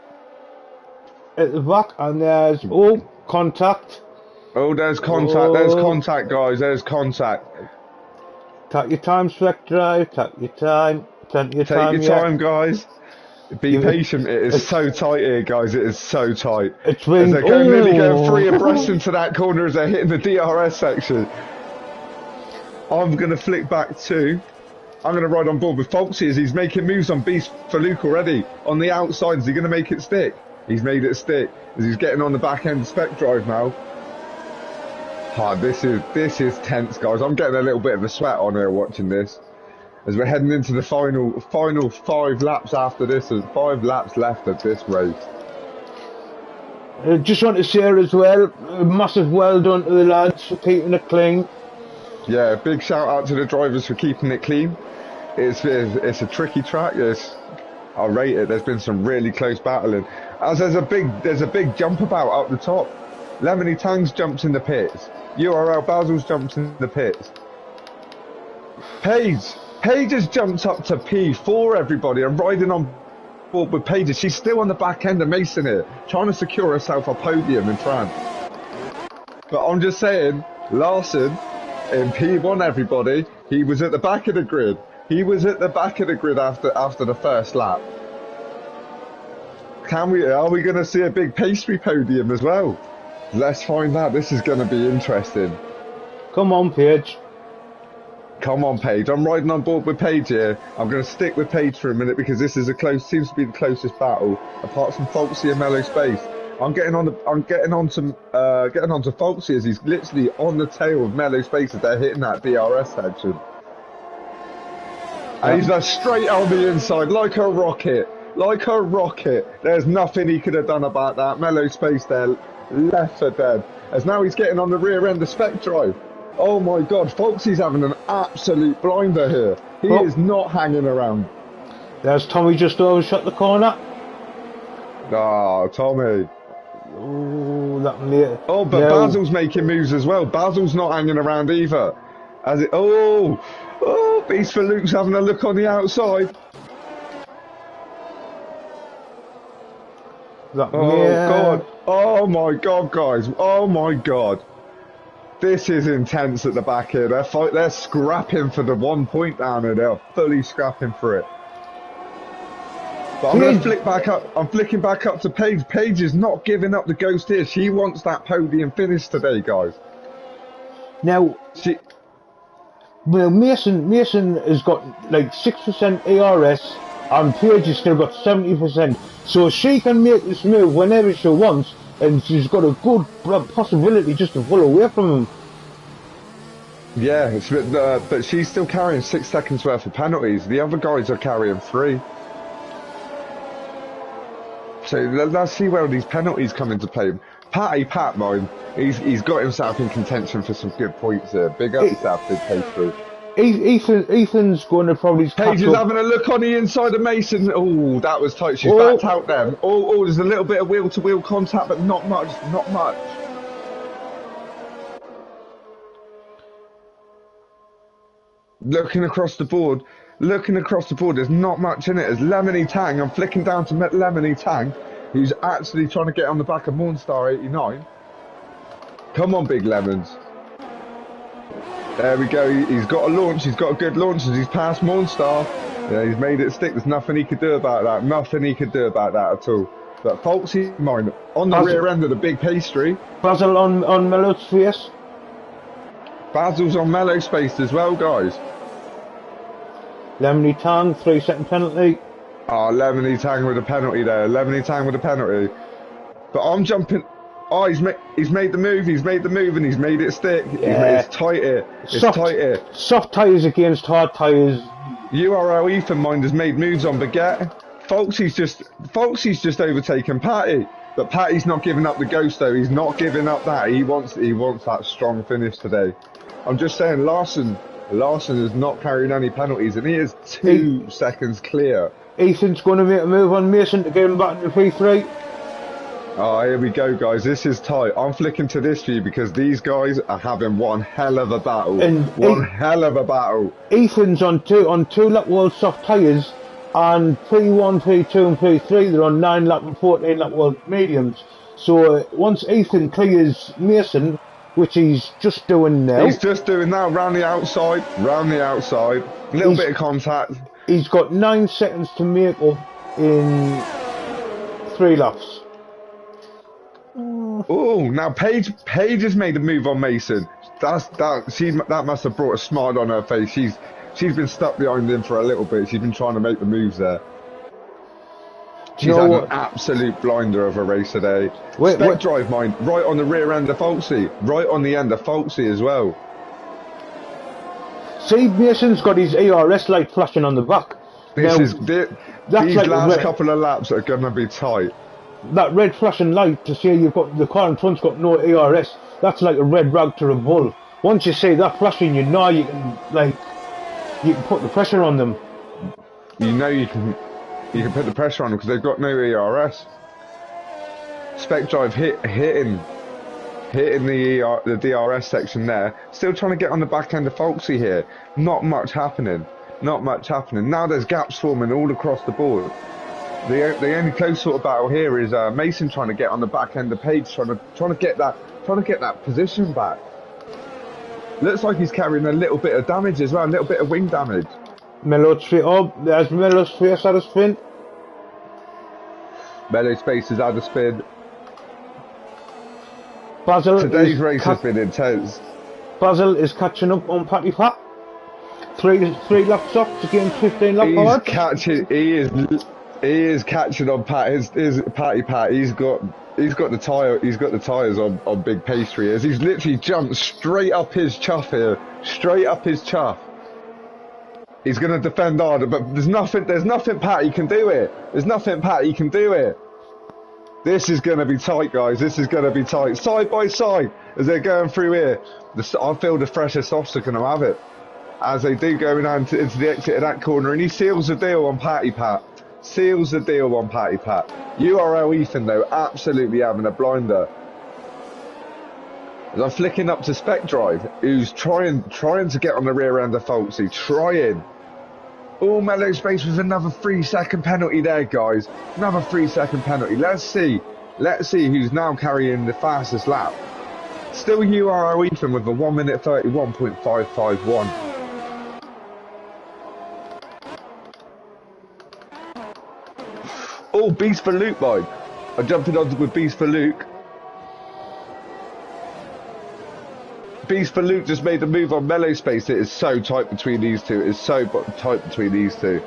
at the back, and there's contact. Oh, there's contact. There's contact, guys. There's contact. Take your time, Swag Drive. Take your time. Plenty of time. Take your time, guys. Be patient. It is so tight here, guys. It is so tight. It's been, they're nearly going 3 abreast into that corner as they're hitting the DRS section. I'm going to flick back too. I'm going to ride on board with Folksy as he's making moves on Beast for Luke already. On the outside, is he going to make it stick? He's made it stick as he's getting on the back end Spec Drive now. Oh, this is tense, guys. I'm getting a little bit of a sweat on here watching this. As we're heading into the final 5 laps after this. There's 5 laps left of this race. Just want to share as well, a massive well done to the lads for keeping it clean. Yeah, big shout out to the drivers for keeping it clean. It's a tricky track. I rate it. There's been some really close battling. As there's a big jump about up the top. Lemony Tang's jumped in the pits. URL Basil's jumped in the pits. Paige has jumped up to P4, everybody. I'm riding on board with Paige. She's still on the back end of Mason here, trying to secure herself a podium in France. But I'm just saying, Larson In P1, everybody, he was at the back of the grid. He was at the back of the grid after the first lap. Are we going to see a big pastry podium as well? Let's find out. This is going to be interesting. Come on, Paige. Come on, Paige. I'm riding on board with Paige here. I'm going to stick with Paige for a minute because this is seems to be the closest battle, apart from Foxy and Mellow Space. I'm getting on to Foxy as he's literally on the tail of Mellow Space as they're hitting that DRS section. And he's just straight on the inside like a rocket. Like a rocket. There's nothing he could have done about that. Mellow Space there, left for dead. As now he's getting on the rear end of Spec Drive. Oh my God, Foxy's having an absolute blinder here. He is not hanging around. There's Tommy just overshot the corner. Oh, Tommy. Oh, but Basil's making moves as well. Basil's not hanging around either. Beast for Luke's having a look on the outside. God. Oh my God, guys. Oh my God. This is intense at the back here. They're scrapping for the 1 point down here. They're fully scrapping for it. But I'm going to flick back up. I'm flicking back up to Paige. Paige is not giving up the ghost here. She wants that podium finish today, guys. Now, Mason has got like 6% ARS, and Paige has still got 70%. So she can make this move whenever she wants, and she's got a good possibility just to pull away from him. Yeah, but she's still carrying 6 seconds worth of penalties. The other guys are carrying 3. So let's see where these penalties come into play. Pat mine, he's got himself in contention for some good points here. Big up yourself, big pastry. Ethan's going to probably... Paige is having a look on the inside of Mason. Oh, that was tight. She's backed out there. Oh, there's a little bit of wheel-to-wheel contact, but not much. Looking across the board, there's not much in it. There's Lemony Tang. I'm flicking down to Lemony Tang, who's actually trying to get on the back of Mornstar 89. Come on, Big Lemons. There we go. He's got a launch. He's got a good launch as he's passed Mornstar. Yeah, he's made it stick. There's nothing he could do about that. Nothing he could do about that at all. But Foxy mine on the rear end of the big pastry. Basil on Mellow Space. Basil's on Mellow Space as well, guys. Lemony Tang, 3-second penalty. Oh, Lemony Tang with a penalty there. Lemony Tang with a penalty. But I'm jumping. Oh, he's made the move. He's made the move and he's made it stick. Yeah. It's tight here. Tight here. Soft tyres against hard tyres. URL Ethan Mind has made moves on Baguette. Foxy's just overtaken Patty. But Patty's not giving up the ghost though. He's not giving up that. He wants that strong finish today. I'm just saying Larson is not carrying any penalties and he is 2 seconds clear. Ethan's going to make a move on Mason to get him back into P3. Oh, here we go, guys. This is tight. I'm flicking to this view because these guys are having one hell of a battle. Hell of a battle. Ethan's on two lap world soft tyres, and P1, P2 and P3 they're on 9 lap and 14 lap world mediums. So once Ethan clears Mason, which he's just doing now. He's just doing that round the outside. A little bit of contact. He's got 9 seconds to make up in 3 laps. Oh, now Paige has made a move on Mason. That must have brought a smile on her face. She's been stuck behind him for a little bit. She's been trying to make the moves there. She's had an absolute blinder of a race today. Spec Drive mine right on the rear end of Foxy, right on the end of Foxy as well. See, Mason's got his ARS light flashing on the back. These last couple of laps are going to be tight. That red flashing light to say you've got the car in front's got no ARS, that's like a red rag to a bull. Once you see that flashing, you know you can put the pressure on them. You know you can put the pressure on them because they've got no ARS. Spec Drive hitting the DRS section there. Still trying to get on the back end of Foxy here. Not much happening. Now there's gaps forming all across the board. The only close sort of battle here is Mason trying to get on the back end of Paige, trying to get that position back. Looks like he's carrying a little bit of damage as well, a little bit of wing damage. Mellow straight up. There's Mellow's face at a spin. Mellow Space is out of spin. Basil Today's race has been intense. Basil is catching up on Patty Pat. Three laps off to gain 15 lap forward. He is catching on Pat. His Patty Pat. He's got the tyres on Big Pastry. As he's literally jumped straight up his chuff here, straight up his chuff. He's going to defend harder, but there's nothing Patty can do it. There's nothing Patty can do it. This is going to be tight, guys. This is going to be tight. Side by side, as they're going through here. I feel the freshest softs are going to have it. As they do go into the exit of that corner, and he seals the deal on Patty Pat. Seals the deal on Patty Pat. URL Ethan, though, absolutely having a blinder. As I'm flicking up to Spec Drive, who's trying to get on the rear end of Folksy. Trying. Oh, Mellow Space with another 3-second penalty there, guys. Another 3-second penalty. Let's see who's now carrying the fastest lap. Still URL Ethan with a 1 minute 31.551. Oh, Beast for Luke, boy. I jumped in onto with Beast for Luke. Beast for Luke just made a move on Mellow Space. It is so tight between these two. It is so tight between these two.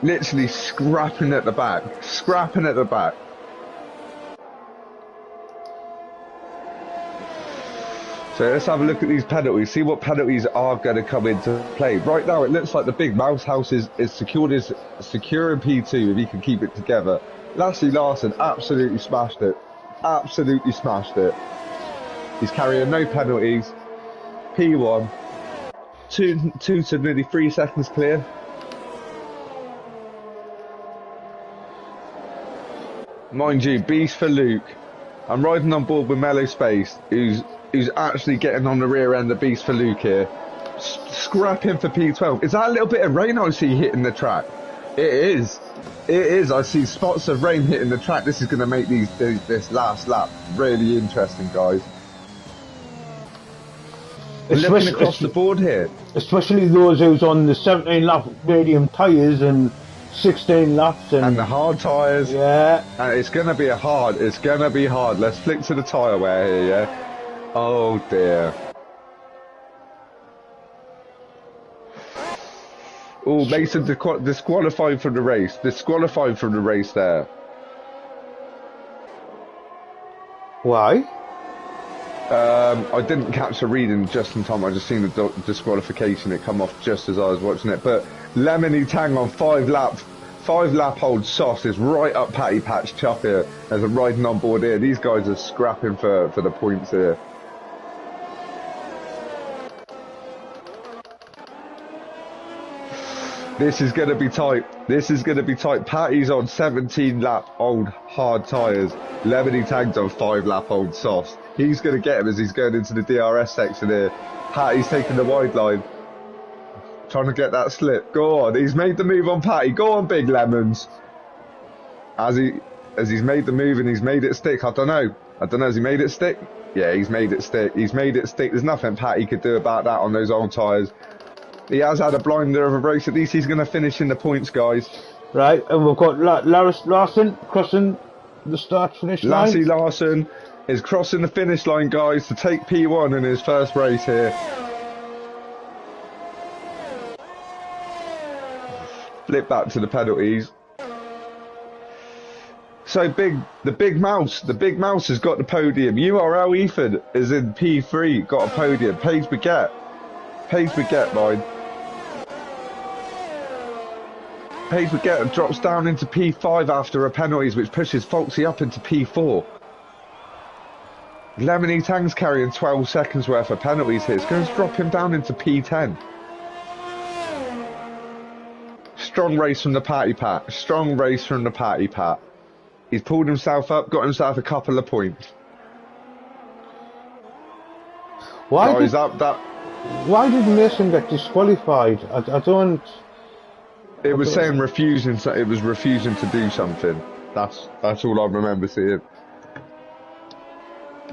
Literally scrapping at the back. Scrapping at the back. So let's have a look at these penalties. See what penalties are going to come into play. Right now it looks like the big mouse house is secure in P2 if he can keep it together. Lassie Larson absolutely smashed it. Absolutely smashed it. He's carrying no penalties. P1. Two to nearly 3 seconds clear. Mind you, Beast for Luke. I'm riding on board with Mellow Space, who's actually getting on the rear end of Beast for Luke here. Scrapping for P12. Is that a little bit of rain I see hitting the track? It is. It is. I see spots of rain hitting the track. This is going to make this last lap really interesting, guys. We're looking across the board here. Especially those who's on the 17 lap medium tyres and 16 laps. And the hard tyres. Yeah. And it's going to be hard. Let's flick to the tyre wear here, yeah? Oh, dear. Oh, Mason disqualified from the race. Disqualified from the race there. Why? I didn't catch the reading just in time. I just seen the disqualification. It come off just as I was watching it. But Lemony Tang on 5 lap old sauce is right up Patty Patch Chuff here as I'm riding on board here. These guys are scrapping for the points here. This is going to be tight. This is going to be tight. Patty's on 17 lap old hard tyres. Lemony Tang's on 5 lap old sauce. He's going to get him as he's going into the DRS section here. Patty's taking the wide line. Trying to get that slip. Go on. He's made the move on Patty. Go on, Big Lemons. As he's made the move and he's made it stick. I don't know. Has he made it stick? Yeah, he's made it stick. He's made it stick. There's nothing Patty could do about that on those old tyres. He has had a blinder of a race. At least he's going to finish in the points, guys. Right, and we've got Larson crossing the start-finish line. Lassie Larson is crossing the finish line, guys, to take P1 in his first race here. Flip back to the penalties. So the big mouse has got the podium. URL Ethan is in P3, got a podium. Paige Baguette, mine. Paige Baguette drops down into P5 after her penalties, which pushes Folksy up into P4. Lemony Tang's carrying 12 seconds worth of penalties here. It's going to drop him down into P10. Strong race from the Patty Pat. Strong race from the Patty Pat. He's pulled himself up, got himself a couple of points. Why did Mason get disqualified? I don't... It was saying refusing. It was refusing to do something. That's all I remember seeing.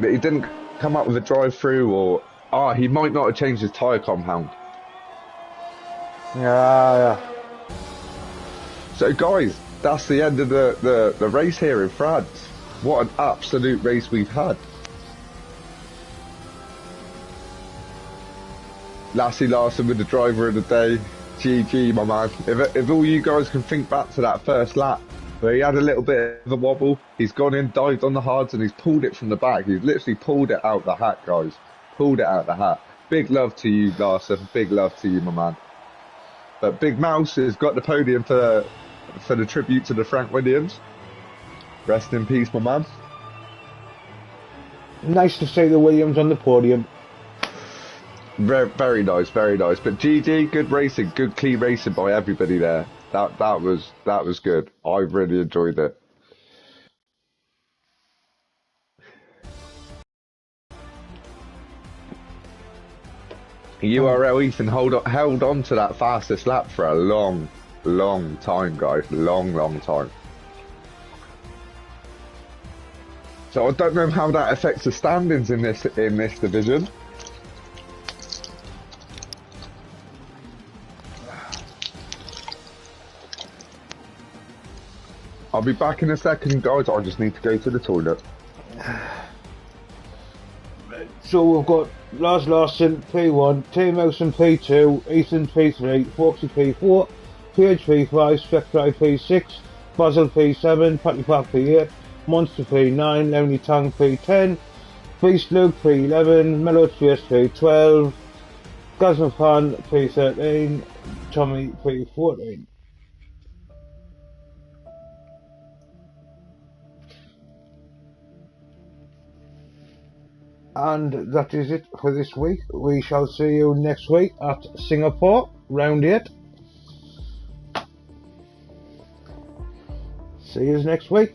But he didn't come up with a drive-through, or he might not have changed his tyre compound. Yeah. So guys, that's the end of the race here in France. What an absolute race we've had. Lassie Larson with the driver of the day. GG, my man. If all you guys can think back to that first lap, where he had a little bit of a wobble, he's gone in, dived on the hards, and he's pulled it from the back. He's literally pulled it out the hat, guys. Pulled it out the hat. Big love to you, Larson. Big love to you, my man. But Big Mouse has got the podium for the tribute to the Frank Williams. Rest in peace, my man. Nice to see the Williams on the podium. Very nice, very nice. But GG, good racing, good clean racing by everybody there. That was good. I really enjoyed it. URL Ethan held on to that fastest lap for a long time, guys. Long time. So I don't know how that affects the standings in this division. I'll be back in a second, guys. I just need to go to the toilet. So we've got Lars Larson P1, Tim Wilson P2, Ethan P3, Foxy P4, PH P5, Spectre P6, Basil P7, Patty Park P8, Monster P9, Lonely Tongue P10, Beast Luke P11, Melody P12, Gazmapan P13, Tommy P14. And that is it for this week. We shall see you next week at Singapore, round 8. See you next week.